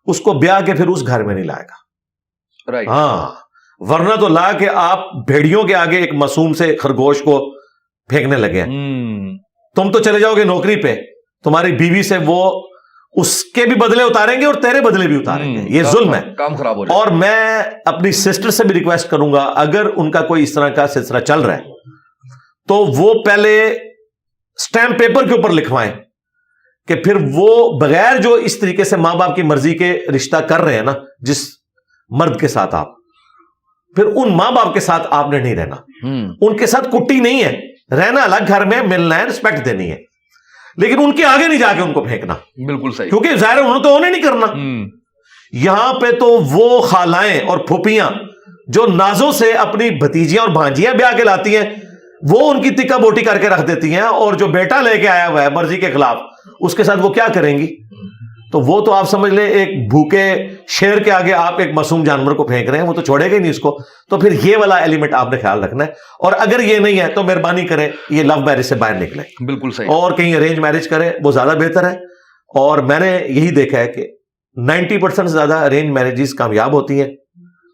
اس کو بیاہ کے پھر اس گھر میں نہیں لائے گا. ہاں, ورنہ تو لا کے آپ بھیڑیوں کے آگے ایک معصوم سے خرگوش کو پھینکنے لگے ہیں. تم تو چلے جاؤ گے نوکری پہ, تمہاری بیوی سے وہ اس کے بھی بدلے اتاریں گے اور تیرے بدلے بھی اتاریں گے. یہ ظلم ہے, کام خراب ہو جائے. اور میں اپنی سسٹر سے بھی ریکویسٹ کروں گا, اگر ان کا کوئی اس طرح کا سلسلہ چل رہا ہے تو وہ پہلے سٹیمپ پیپر کے اوپر لکھوائیں کہ پھر وہ بغیر جو اس طریقے سے ماں باپ کی مرضی کے رشتہ کر رہے ہیں نا جس مرد کے ساتھ, آپ پھر ان ماں باپ کے ساتھ آپ نے نہیں رہنا, ان کے ساتھ کٹی نہیں ہے, رہنا الگ گھر میں, ملنا ہے, رسپیکٹ دینی ہے, لیکن ان کے آگے نہیں جا کے ان کو پھینکنا. بالکل صحیح, کیونکہ ظاہر انہوں نے تو انہیں نہیں کرنا. یہاں پہ تو وہ خالائیں اور پھوپیاں جو نازوں سے اپنی بھتیجیاں اور بھانجیاں بیاہ کے لاتی ہیں, وہ ان کی تکا بوٹی کر کے رکھ دیتی ہیں, اور جو بیٹا لے کے آیا ہوا ہے مرضی کے خلاف, اس کے ساتھ وہ کیا کریں گی؟ تو وہ تو آپ سمجھ لیں ایک بھوکے شیر کے آگے آپ ایک معصوم جانور کو پھینک رہے ہیں, وہ تو چھوڑے گا ہی نہیں اس کو. تو پھر یہ والا ایلیمنٹ آپ نے خیال رکھنا ہے, اور اگر یہ نہیں ہے تو مہربانی کریں یہ لو میرج سے باہر نکلیں. بالکل صحیح, اور کہیں ارینج میرج کریں, وہ زیادہ بہتر ہے. اور میں نے یہی دیکھا ہے کہ 90% سے زیادہ ارینج میرجز کامیاب ہوتی ہیں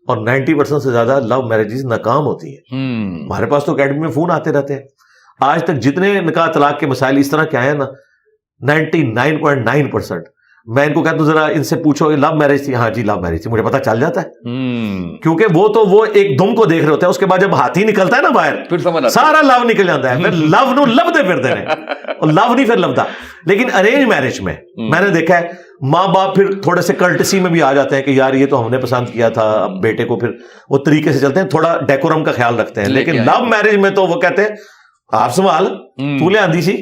اور 90% سے زیادہ لو میرجز ناکام ہوتی ہیں. ہمارے پاس تو اکیڈمی میں فون آتے رہتے ہیں, آج تک جتنے نکاح طلاق کے مسائل اس طرح کے آئے ہیں نا 99.9%، میں ان کو کہتا ہوں ذرا ان سے پوچھو لو میرج تھی؟ ہاں جی لو میرج تھی، مجھے پتا چل جاتا ہے، کیونکہ وہ ایک دم کو دیکھ رہے ہوتے ہیں، اس کے بعد جب ہاتھی نکلتا ہے نا باہر پھر سمجھ سارا لو نکل جاتا ہے، پھر لو نو لبدے پھرتے ہیں، اور لو نہیں پھر لبدا۔ لیکن ارینج میرج میں میں نے دیکھا ہے ماں باپ پھر تھوڑے سے کلٹسی میں بھی آ جاتے ہیں کہ یار یہ تو ہم نے پسند کیا تھا، اب بیٹے کو پھر وہ طریقے سے چلتے ہیں، تھوڑا ڈیکورم کا خیال رکھتے ہیں۔ لیکن لو میرج میں تو وہ کہتے ہیں آپ سنبھال، تو لے آندی سی،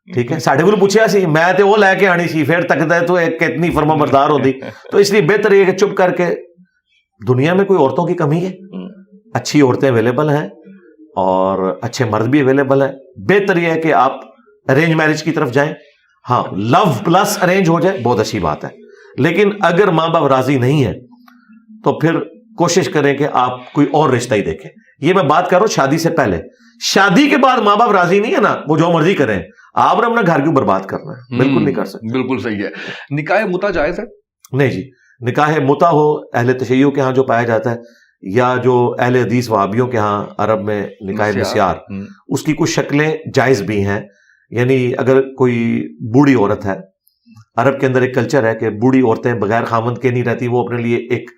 ٹھیک ہے ساڈے کو پوچھیا سی، میں تے وہ لے کے آنی سی، پھر تکتا ہے تو کتنی فرما بردار ہوتی۔ تو اس لیے بہتر یہ کہ چپ کر کے، دنیا میں کوئی عورتوں کی کمی ہے؟ اچھی عورتیں اویلیبل ہیں اور اچھے مرد بھی اویلیبل ہیں، بہتر یہ ہے کہ آپ ارینج میرج کی طرف جائیں۔ ہاں لو پلس ارینج ہو جائے بہت اچھی بات ہے، لیکن اگر ماں باپ راضی نہیں ہے تو پھر کوشش کریں کہ آپ کوئی اور رشتہ ہی دیکھیں۔ یہ میں بات کر رہا ہوں شادی سے پہلے، شادی کے بعد ماں باپ راضی نہیں ہے نا، وہ جو مرضی کریں، آپ نے اپنا گھر کیوں برباد کرنا ہے؟ بالکل نہیں کر سکتے۔ بالکل صحیح ہے۔ نکاح متع جائز ہے؟ نہیں جی، نکاح متع ہو اہل تشیع کے ہاں جو پایا جاتا ہے، یا جو اہل حدیث وہابیوں کے ہاں عرب میں نکاح مسیار، اس کی کچھ شکلیں جائز بھی ہیں۔ یعنی اگر کوئی بوڑھی عورت ہے، عرب کے اندر ایک کلچر ہے کہ بوڑھی عورتیں بغیر خامند کے نہیں رہتی، وہ اپنے لیے ایک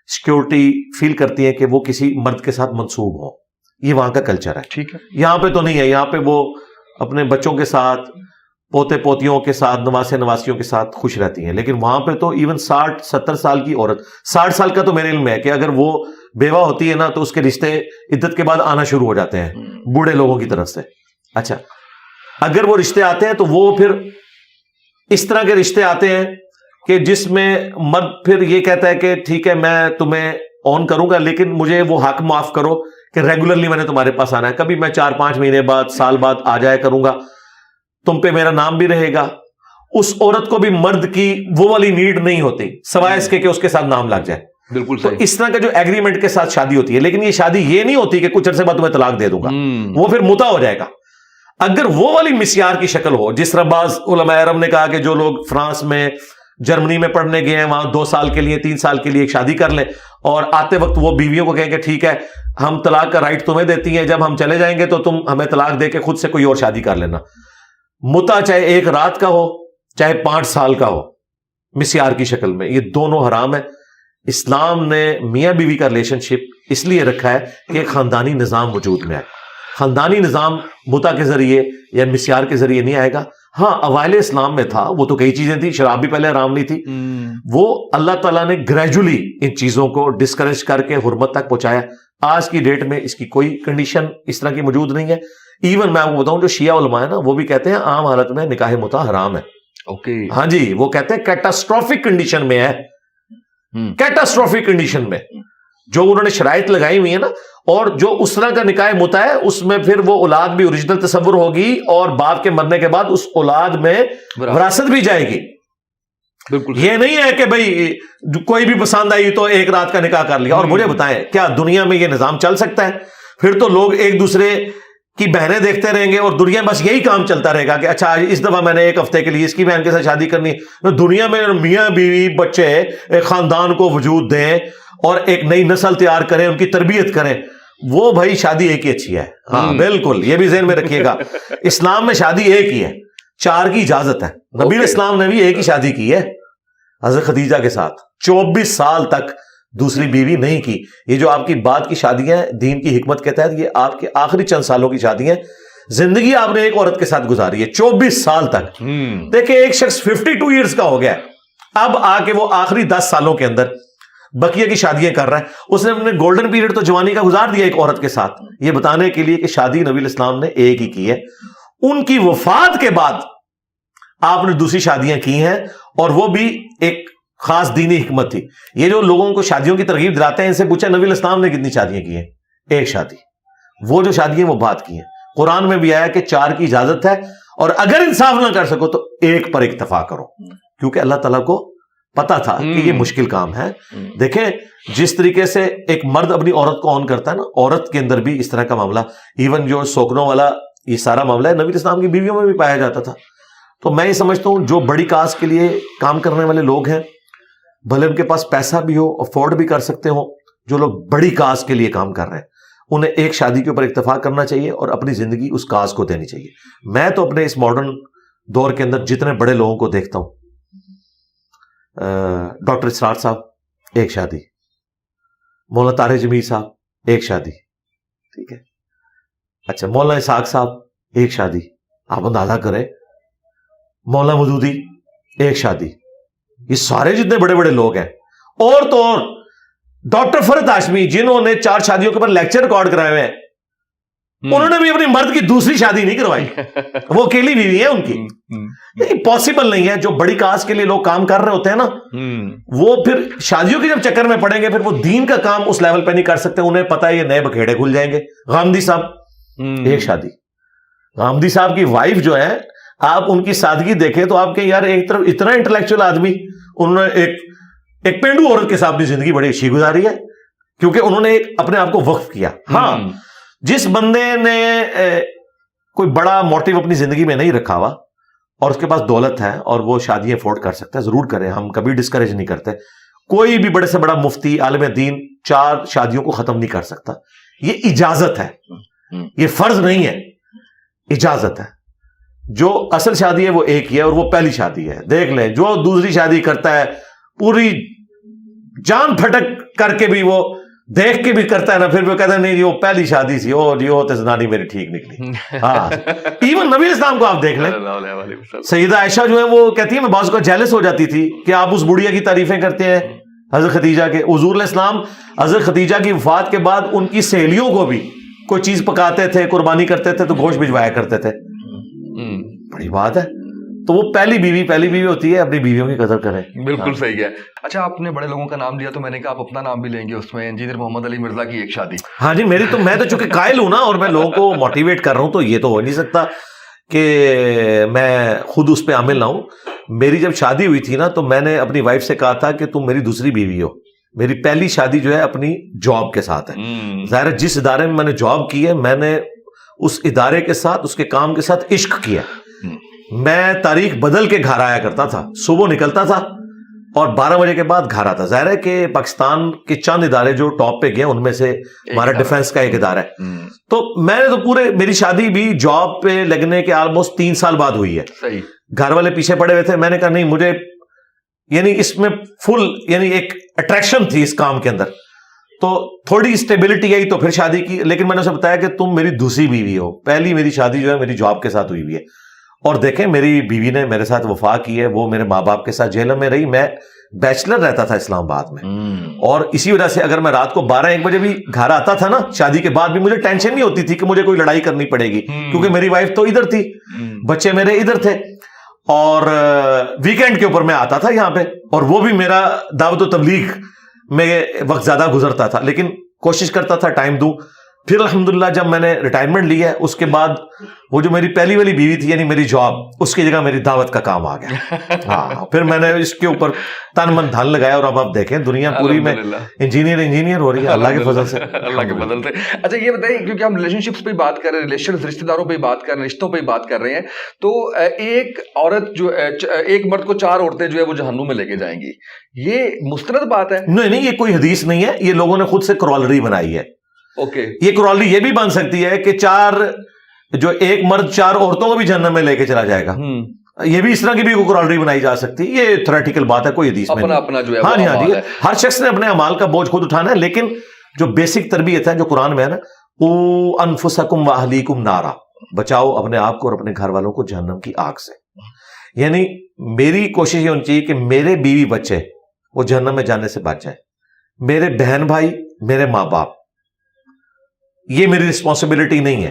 سیکیورٹی فیل کرتی ہیں کہ وہ کسی مرد کے ساتھ منسوب ہو، یہ وہاں کا کلچر ہے۔ ٹھیک ہے، یہاں پہ تو نہیں ہے، یہاں پہ وہ اپنے بچوں کے ساتھ، پوتے پوتیوں کے ساتھ، نواسے نواسیوں کے ساتھ خوش رہتی ہیں۔ لیکن وہاں پہ تو ایون 60-70 سال کی عورت، 60 سال کا تو میرے علم ہے کہ اگر وہ بیوہ ہوتی ہے نا تو اس کے رشتے عدت کے بعد آنا شروع ہو جاتے ہیں بوڑھے لوگوں کی طرف سے۔ اچھا، اگر وہ رشتے آتے ہیں تو وہ پھر اس طرح کے رشتے آتے ہیں کہ جس میں مرد پھر یہ کہتا ہے کہ ٹھیک ہے میں تمہیں آن کروں گا، لیکن مجھے وہ حق معاف کرو کہ ریگولرلی میں نے تمہارے پاس آنا ہے، کبھی میں 4-5 مہینے بعد، سال بعد آ جایا کروں گا، تم پہ میرا نام بھی رہے گا۔ اس عورت کو بھی مرد کی وہ والی نیڈ نہیں ہوتی سوائے اس کے کہ اس کے ساتھ نام لگ جائے۔ بالکل تو اس طرح کا جو ایگریمنٹ کے ساتھ شادی ہوتی ہے، لیکن یہ شادی یہ نہیں ہوتی کہ کچھ عرصے بعد تمہیں طلاق دے دوں گا، وہ پھر متع ہو جائے گا۔ اگر وہ والی مسیار کی شکل ہو، جس طرح بعض علماء عرب نے کہا کہ جو لوگ فرانس میں، جرمنی میں پڑھنے گئے ہیں، وہاں 2 سال کے لیے، 3 سال کے لیے ایک شادی کر لیں، اور آتے وقت وہ بیویوں کو کہیں کہ ٹھیک ہے ہم طلاق کا رائٹ تمہیں دیتی ہیں، جب ہم چلے جائیں گے تو تم ہمیں طلاق دے کے خود سے کوئی اور شادی کر لینا۔ متع چاہے 1 رات کا ہو چاہے 5 سال کا ہو، مسیار کی شکل میں، یہ دونوں حرام ہے۔ اسلام نے میاں بیوی کا ریلیشن شپ اس لیے رکھا ہے کہ ایک خاندانی نظام وجود میں ہے۔ خاندانی نظام متع کے ذریعے یا مسیار کے ذریعے نہیں آئے گا۔ ہاں اوائل اسلام میں تھا، وہ تو کئی چیزیں تھیں، شراب بھی پہلے حرام نہیں تھی، وہ اللہ تعالیٰ نے گریجولی ان چیزوں کو ڈسکریج کر کے حرمت تک پہنچایا۔ آج کی ڈیٹ میں اس کی کوئی کنڈیشن اس طرح کی موجود نہیں ہے۔ ایون میں آپ کو بتاؤں جو شیعہ علماء ہیں نا، وہ بھی کہتے ہیں عام حالت میں نکاح متع حرام ہے۔ اوکے، ہاں جی، وہ کہتے ہیں کیٹاسٹروفک کنڈیشن میں ہے، کیٹاسٹروفک کنڈیشن میں جو انہوں نے شرائط لگائی ہوئی ہے نا، اور جو اس طرح کا نکاح متع ہے اس میں پھر وہ اولاد بھی اوریجنل تصور ہوگی، اور باپ کے مرنے کے بعد اس اولاد میں وراثت بھی جائے گی۔ بالکل، یہ نہیں ہے کہ بھئی کوئی بھی پسند آئی تو 1 رات کا نکاح کر لیا۔ اور مجھے بتائیں کیا دنیا میں یہ نظام چل سکتا ہے؟ پھر تو لوگ ایک دوسرے کی بہنیں دیکھتے رہیں گے اور دنیا بس یہی کام چلتا رہے گا کہ اچھا اس دفعہ میں نے 1 ہفتے کے لیے اس کی بہن کے ساتھ شادی کرنی ہے۔ دنیا میں میاں بیوی بچے ایک خاندان کو وجود دیں اور ایک نئی نسل تیار کریں، ان کی تربیت کریں، وہ بھائی شادی ایک ہی اچھی ہے۔ ہاں بالکل، یہ بھی ذہن میں رکھیے گا، اسلام میں شادی ایک ہی ہے، 4 کی اجازت ہے۔ نبی اسلام نے بھی ایک ہی شادی کی ہے حضرت خدیجہ کے ساتھ، 24 سال تک دوسری بیوی نہیں کی۔ یہ جو آپ کی بات کی شادیاں ہیں دین کی حکمت کے تحت، یہ آپ کے آخری چند سالوں کی شادیاں ہیں۔ زندگی آپ نے ایک عورت کے ساتھ گزاری ہے 24 سال تک۔ دیکھیں ایک شخص 52 ایئرز کا ہو گیا، اب آ کے وہ آخری 10 سالوں کے اندر بقیہ کی شادیاں کر رہا ہے۔ اس نے اپنے گولڈن پیریڈ تو جوانی کا گزار دیا ایک عورت کے ساتھ، یہ بتانے کے لیے کہ شادی نبی الاسلام نے ایک ہی کی ہے۔ ان کی وفات کے بعد آپ نے دوسری شادیاں کی ہیں، اور وہ بھی ایک خاص دینی حکمت تھی۔ یہ جو لوگوں کو شادیوں کی ترغیب دلاتے ہیں، ان سے پوچھا نبی الاسلام نے کتنی شادیاں کی ہیں؟ 1 شادی۔ وہ جو شادیاں وہ بات کی ہیں، قرآن میں بھی آیا کہ 4 کی اجازت ہے، اور اگر انصاف نہ کر سکو تو 1 پر اکتفا کرو، کیونکہ اللہ تعالیٰ کو پتا تھا کہ یہ مشکل کام ہے۔ دیکھیں جس طریقے سے ایک مرد اپنی عورت کو آن کرتا ہے نا، عورت کے اندر بھی اس طرح کا معاملہ، ایون جو سوکنوں والا یہ سارا معاملہ ہے نبی اسلام کی بیویوں میں بھی پایا جاتا تھا۔ تو میں یہ سمجھتا ہوں جو بڑی کاز کے لیے کام کرنے والے لوگ ہیں، بھلے ان کے پاس پیسہ بھی ہو، افورڈ بھی کر سکتے ہو، جو لوگ بڑی کاز کے لیے کام کر رہے ہیں انہیں ایک شادی کے اوپر اتفاق کرنا چاہیے اور اپنی زندگی اس کاز کو دینی چاہیے. میں تو اپنے اس ماڈرن دور کے اندر جتنے بڑے لوگوں کو دیکھتا ہوں, ڈاکٹر اسرار صاحب ایک شادی, مولانا طارق جمیل صاحب ایک شادی, ٹھیک ہے, اچھا مولانا اسحاق صاحب ایک شادی, آپ اندازہ کریں, مولانا مودودی ایک شادی, یہ سارے جتنے بڑے بڑے لوگ ہیں. اور تو اور ڈاکٹر فرحت ہاشمی جنہوں نے 4 شادیوں کے اوپر لیکچر ریکارڈ کرائے ہوئے ہیں, انہوں نے بھی اپنی مرد کی دوسری شادی نہیں کروائی, وہ اکیلی بیوی ہے ان کی. نہیں, پاسبل نہیں ہے. جو بڑی کاز کے لیے لوگ کام کر رہے ہوتے ہیں نا, وہ پھر شادیوں کے جب چکر میں پڑیں گے پھر وہ دین کا کام اس لیول پہ نہیں کر سکتے. انہیں پتہ ہے یہ نئے بکھیڑے کھل جائیں گے. غامدی صاحب ایک شادی, غامدی صاحب کی وائف جو ہے, آپ ان کی سادگی دیکھیں تو آپ کے یار ایک طرف اتنا انٹلیکچوئل آدمی, انہوں نے ایک پینڈو عورت کے ساتھ اپنی زندگی بڑی اچھی گزاری ہے کیونکہ انہوں نے اپنے آپ کو وقف کیا. ہاں, جس بندے نے کوئی بڑا موٹیو اپنی زندگی میں نہیں رکھا ہوا اور اس کے پاس دولت ہے اور وہ شادیاں افورڈ کر سکتا ہے, ضرور کریں, ہم کبھی ڈسکریج نہیں کرتے. کوئی بھی بڑے سے بڑا مفتی عالم دین 4 شادیوں کو ختم نہیں کر سکتا. یہ اجازت ہے, یہ فرض نہیں ہے, اجازت ہے. جو اصل شادی ہے وہ ایک ہی ہے اور وہ پہلی شادی ہے. دیکھ لیں, جو دوسری شادی کرتا ہے پوری جان پھٹک کر کے بھی وہ دیکھ کے بھی کرتا ہے نا, پھر وہ کہتا ہے نہیں جی وہ پہلی شادی تھی, او جی وہ تو زنانی میری ٹھیک نکلی. ہاں, ایون نبی اسلام کو آپ دیکھ لیں, سیدہ عائشہ جو ہے وہ کہتی ہے میں بعض کو جیلس ہو جاتی تھی کہ آپ اس بڑھیا کی تعریفیں کرتے ہیں حضرت خدیجہ کے. حضور علیہ السلام حضرت خدیجہ کی وفات کے بعد ان کی سہیلیوں کو بھی کوئی چیز پکاتے تھے, قربانی کرتے تھے تو گوشت بھجوایا کرتے تھے. بڑی بات ہے. تو وہ پہلی بیوی ہوتی ہے, اپنی بیویوں کی قدر کریں. بالکل صحیح ہے. اچھا, آپ نے بڑے لوگوں کا نام لیا تو میں نے کہا آپ اپنا نام بھی لیں گے اس میں, انجینئر محمد علی مرزا کی ایک شادی. ہاں جی, میں تو چونکہ قائل ہوں نا اور میں لوگوں کو موٹیویٹ کر رہا ہوں تو یہ تو ہو نہیں سکتا کہ میں خود اس پہ عامل نہ ہوں. میری جب شادی ہوئی تھی نا تو میں نے اپنی وائف سے کہا تھا کہ تم میری دوسری بیوی ہو. میری پہلی شادی جو ہے اپنی جاب کے ساتھ ہے. ظاہر ہے جس ادارے میں نے جاب کی ہے میں نے اس ادارے کے ساتھ, اس کے کام کے ساتھ عشق کیا. میں تاریخ بدل کے گھر آیا کرتا تھا, صبح نکلتا تھا اور 12 بجے کے بعد گھر آتا. ظاہر ہے کہ پاکستان کے چند ادارے جو ٹاپ پہ گئے ان میں سے ہمارا ڈیفنس کا ایک ادارہ ہے. تو میں نے تو میری شادی بھی جاب پہ لگنے کے آلموسٹ 3 سال بعد ہوئی ہے. صحیح. گھر والے پیچھے پڑے ہوئے تھے, میں نے کہا نہیں مجھے یعنی اس میں فل یعنی ایک اٹریکشن تھی اس کام کے اندر, تو تھوڑی اسٹیبلٹی آئی تو پھر شادی کی. لیکن میں نے اسے بتایا کہ تم میری دوسری بیوی ہو, پہلی میری شادی جو ہے میری جاب کے ساتھ ہوئی ہوئی ہے. اور دیکھیں میری بیوی نے میرے ساتھ وفا کی ہے, وہ میرے ماں باپ کے ساتھ جہلم میں رہی. میں بیچلر رہتا تھا اسلام آباد میں, اور اسی وجہ سے اگر میں رات کو 12-1 بجے بھی گھر آتا تھا نا شادی کے بعد بھی, مجھے ٹینشن نہیں ہوتی تھی کہ مجھے کوئی لڑائی کرنی پڑے گی کیونکہ میری وائف تو ادھر تھی, بچے میرے ادھر تھے. اور ویکینڈ کے اوپر میں آتا تھا یہاں پہ, اور وہ بھی میرا دعوت و تبلیغ میں وقت زیادہ گزرتا تھا, لیکن کوشش کرتا تھا ٹائم دوں. پھر الحمدللہ جب میں نے ریٹائرمنٹ لی ہے اس کے بعد وہ جو میری پہلی والی بیوی تھی یعنی میری جاب, اس کی جگہ میری دعوت کا کام آ گیا. ہاں, پھر میں نے اس کے اوپر تن من دھن لگایا اور اب آپ دیکھیں دنیا پوری میں انجینئر ہو رہی ہے اللہ کے فضل سے, اللہ کے فضل سے. اچھا یہ بتائیے, کیونکہ ہم ریلیشن شپس پہ بات کر رہے ہیں, ریلیشن رشتے داروں پہ بات کر رہے ہیں, رشتوں پہ بات کر رہے ہیں, تو ایک عورت جو ایک مرد کو 4 عورتیں جو ہے وہ جہنم میں لے کے جائیں گی, یہ مستند بات ہے؟ نہیں, یہ کوئی حدیث نہیں ہے, یہ لوگوں نے خود سے کرولری بنائی ہے. اوکے, یہ کرولری یہ بھی بن سکتی ہے کہ ایک مرد 4 عورتوں کو بھی جہنم میں لے کے چلا جائے گا. یہ بھی اس طرح کی بھی کرولری بنائی جا سکتی ہے. یہ تھیوریٹیکل بات ہے, کوئی حدیث میں اپنا جو ہے. ہاں جی, ہر شخص نے اپنے اعمال کا بوجھ خود اٹھانا ہے, لیکن جو بیسک تربیت ہے جو قرآن میں ہے نا, قوا انفسکم واہلیکم نارا, بچاؤ اپنے آپ کو اور اپنے گھر والوں کو جہنم کی آگ سے. یعنی میری کوشش یہ ہونی چاہیے کہ میرے بیوی بچے وہ جہنم میں جانے سے بچ جائیں. میرے بہن بھائی, میرے ماں باپ, یہ میری رسپانسبلٹی نہیں ہے.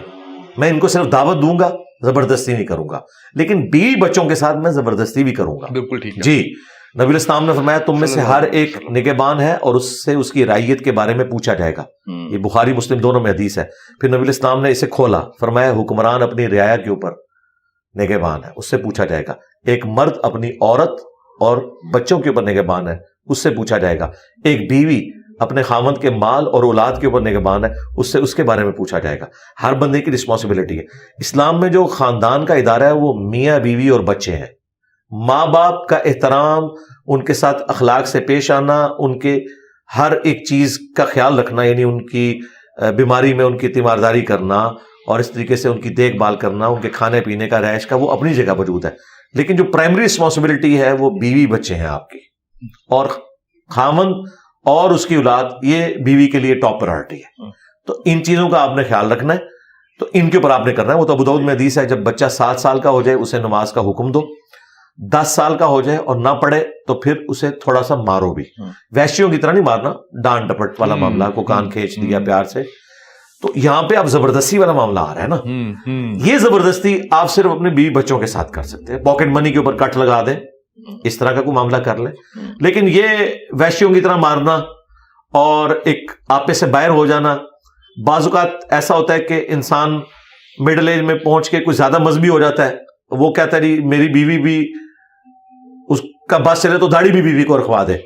میں ان کو صرف دعوت دوں گا, زبردستی نہیں کروں گا, لیکن بیوی بچوں کے ساتھ میں زبردستی بھی کروں گا. بالکل ٹھیک ہے. جی, نبی علیہ السلام نے فرمایا تم میں سے ہر ایک نگہبان ہے اور اس سے اس کی رعیت کے بارے میں پوچھا جائے گا. یہ بخاری مسلم دونوں میں حدیث ہے. پھر نبی علیہ السلام نے اسے کھولا, فرمایا حکمران اپنی رعایا کے اوپر نگہبان ہے, اس سے پوچھا جائے گا. ایک مرد اپنی عورت اور بچوں کے اوپر نگہبان ہے, اس سے پوچھا جائے گا. ایک بیوی اپنے خاوند کے مال اور اولاد کے اوپر نگہبان ہے, اس سے اس کے بارے میں پوچھا جائے گا. ہر بندے کی رسپانسبلٹی ہے. اسلام میں جو خاندان کا ادارہ ہے وہ میاں بیوی اور بچے ہیں. ماں باپ کا احترام, ان کے ساتھ اخلاق سے پیش آنا, ان کے ہر ایک چیز کا خیال رکھنا, یعنی ان کی بیماری میں ان کی تیمارداری کرنا اور اس طریقے سے ان کی دیکھ بھال کرنا، ان کے کھانے پینے کا، رہائش کا، وہ اپنی جگہ موجود ہے، لیکن جو پرائمری رسپانسبلٹی ہے وہ بیوی بچے ہیں آپ کی، اور خاوند اور اس کی اولاد یہ بیوی کے لیے ٹاپ پرائرٹی ہے. تو ان چیزوں کا آپ نے خیال رکھنا ہے، تو ان کے اوپر آپ نے کرنا ہے. وہ تو ابو داؤد میں حدیث ہے، جب بچہ 7 سال کا ہو جائے اسے نماز کا حکم دو، 10 سال کا ہو جائے اور نہ پڑھے تو پھر اسے تھوڑا سا مارو بھی، ویشیوں کی طرح نہیں مارنا، ڈانٹ ڈپٹ والا معاملہ، کو کان کھینچ دیا پیار سے. تو یہاں پہ اب زبردستی والا معاملہ آ رہا ہے نا. یہ زبردستی آپ صرف اپنے بیوی بچوں کے ساتھ کر سکتے ہیں، پاکٹ منی کے اوپر کٹ لگا دیں، اس طرح کا کوئی معاملہ کر لیں. لیکن یہ ویشیوں کی طرح مارنا اور ایک آپے سے باہر ہو جانا، بعض اوقات ایسا ہوتا ہے کہ انسان مڈل ایج میں پہنچ کے کچھ زیادہ مذہبی ہو جاتا ہے، وہ کہتا ہے میری بیوی بھی، اس کا بس چلے تو داڑھی بھی بیوی کو رکھوا دے،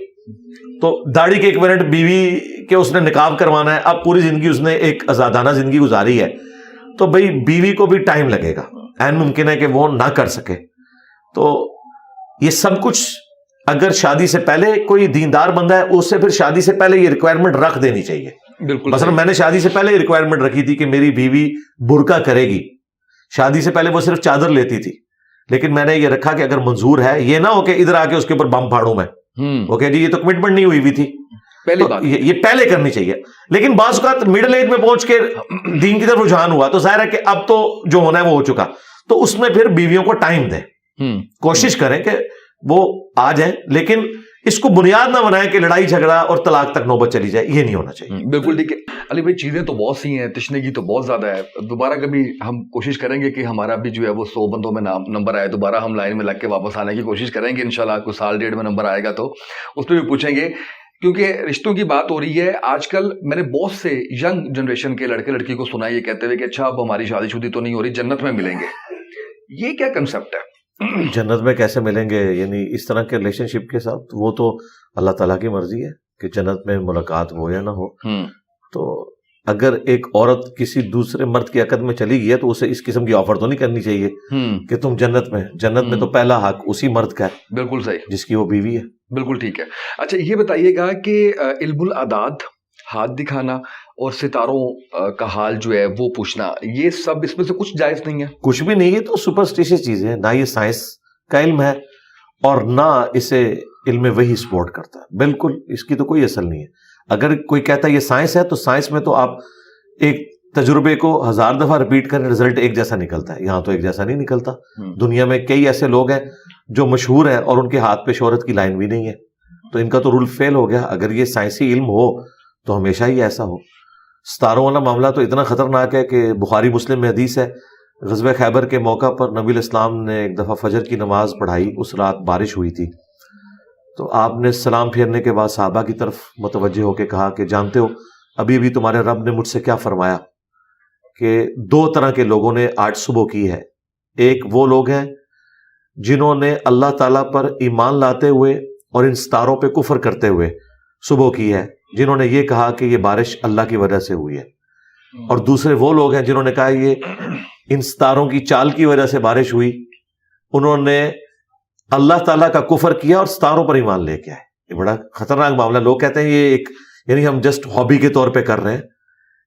تو داڑھی کے 1 منٹ بیوی کے اس نے نقاب کروانا ہے. اب پوری زندگی اس نے ایک آزادانہ زندگی گزاری ہے، تو بھئی بیوی کو بھی ٹائم لگے گا، عین ممکن ہے کہ وہ نہ کر سکے. تو یہ سب کچھ اگر شادی سے پہلے کوئی دیندار بندہ ہے، اس سے پھر شادی سے پہلے یہ ریکوائرمنٹ رکھ دینی چاہیے. بالکل. مثلا میں نے شادی سے پہلے یہ ریکوائرمنٹ رکھی تھی کہ میری بیوی برقع کرے گی. شادی سے پہلے وہ صرف چادر لیتی تھی، لیکن میں نے یہ رکھا کہ اگر منظور ہے، یہ نہ ہو کہ ادھر آ کے اس کے اوپر بم پھاڑوں میں. اوکے جی، یہ تو کمٹمنٹ نہیں ہوئی تھی پہلی بات، یہ پہلے کرنی چاہیے. لیکن بعض اوقات مڈل ایج میں پہنچ کے دین کی طرف رجحان ہوا تو ظاہر ہے کہ اب تو جو ہونا ہے وہ ہو چکا. تو اس میں پھر بیویوں کو ٹائم دیں، کوشش کریں کہ وہ آ جائیں، لیکن اس کو بنیاد نہ بنائیں کہ لڑائی جھگڑا اور طلاق تک نوبت چلی جائے. یہ نہیں ہونا چاہیے. بالکل ٹھیک ہے علی بھائی، چیزیں تو بہت سی ہیں، تشنگی تو بہت زیادہ ہے. دوبارہ کبھی ہم کوشش کریں گے کہ ہمارا بھی جو ہے وہ 100 بندوں میں نمبر آئے، دوبارہ ہم لائن میں لگ کے واپس آنے کی کوشش کریں گے انشاءاللہ. کوئی سال ڈیڑھ میں نمبر آئے گا تو اس پہ بھی پوچھیں گے، کیونکہ رشتوں کی بات ہو رہی ہے. آج کل میں نے بہت سے ینگ جنریشن کے لڑکے لڑکی کو سنا یہ کہتے ہوئے کہ اچھا اب ہماری شادی شدی تو نہیں ہو رہی، جنت میں ملیں گے. یہ کیا کنسپٹ ہے؟ جنت میں کیسے ملیں گے؟ یعنی اس طرح کے ریلیشن شپ کے ساتھ وہ تو اللہ تعالیٰ کی مرضی ہے کہ جنت میں ملاقات ہو یا نہ ہو. تو اگر ایک عورت کسی دوسرے مرد کی عقد میں چلی گئی ہے تو اسے اس قسم کی آفر تو نہیں کرنی چاہیے کہ تم جنت میں تو پہلا حق اسی مرد کا ہے. بالکل صحیح، جس کی وہ بیوی ہے. بالکل ٹھیک ہے. اچھا یہ بتائیے گا کہ علم الاعداد، ہاتھ دکھانا اور ستاروں کا حال جو ہے وہ پوچھنا، یہ سب اس میں سے کچھ جائز نہیں ہے؟ کچھ بھی نہیں ہے، تو سپرسٹیشس چیزیں ہیں. نہ یہ سائنس کا علم ہے اور نہ اسے علم وحی سپورٹ کرتا ہے. بالکل اس کی تو کوئی اصل نہیں ہے. اگر کوئی کہتا ہے یہ سائنس ہے تو سائنس میں تو آپ ایک تجربے کو 1000 دفعہ ریپیٹ کریں، رزلٹ ایک جیسا نکلتا ہے. یہاں تو ایک جیسا نہیں نکلتا. دنیا میں کئی ایسے لوگ ہیں جو مشہور ہیں اور ان کے ہاتھ پہ شہرت کی لائن بھی نہیں ہے، تو ان کا تو رول فیل ہو گیا. اگر یہ سائنسی علم ہو تو ہمیشہ ہی ایسا ہو. ستاروں والا معاملہ تو اتنا خطرناک ہے کہ بخاری مسلم میں حدیث ہے، غزوہ خیبر کے موقع پر نبی علیہ السلام نے ایک دفعہ فجر کی نماز پڑھائی. اس رات بارش ہوئی تھی، تو آپ نے سلام پھیرنے کے بعد صحابہ کی طرف متوجہ ہو کے کہا کہ جانتے ہو ابھی بھی تمہارے رب نے مجھ سے کیا فرمایا کہ 2 طرح کے لوگوں نے آج صبح کی ہے. ایک وہ لوگ ہیں جنہوں نے اللہ تعالیٰ پر ایمان لاتے ہوئے اور ان ستاروں پہ کفر کرتے ہوئے صبح کی ہے، جنہوں نے یہ کہا کہ یہ بارش اللہ کی وجہ سے ہوئی ہے. اور دوسرے وہ لوگ ہیں جنہوں نے کہا یہ ان ستاروں کی چال کی وجہ سے بارش ہوئی. انہوں نے اللہ تعالیٰ کا کفر کیا اور ستاروں پر ایمان لے کے آئے. یہ بڑا خطرناک معاملہ. لوگ کہتے ہیں یہ ایک یعنی ہم جسٹ ہابی کے طور پہ کر رہے ہیں،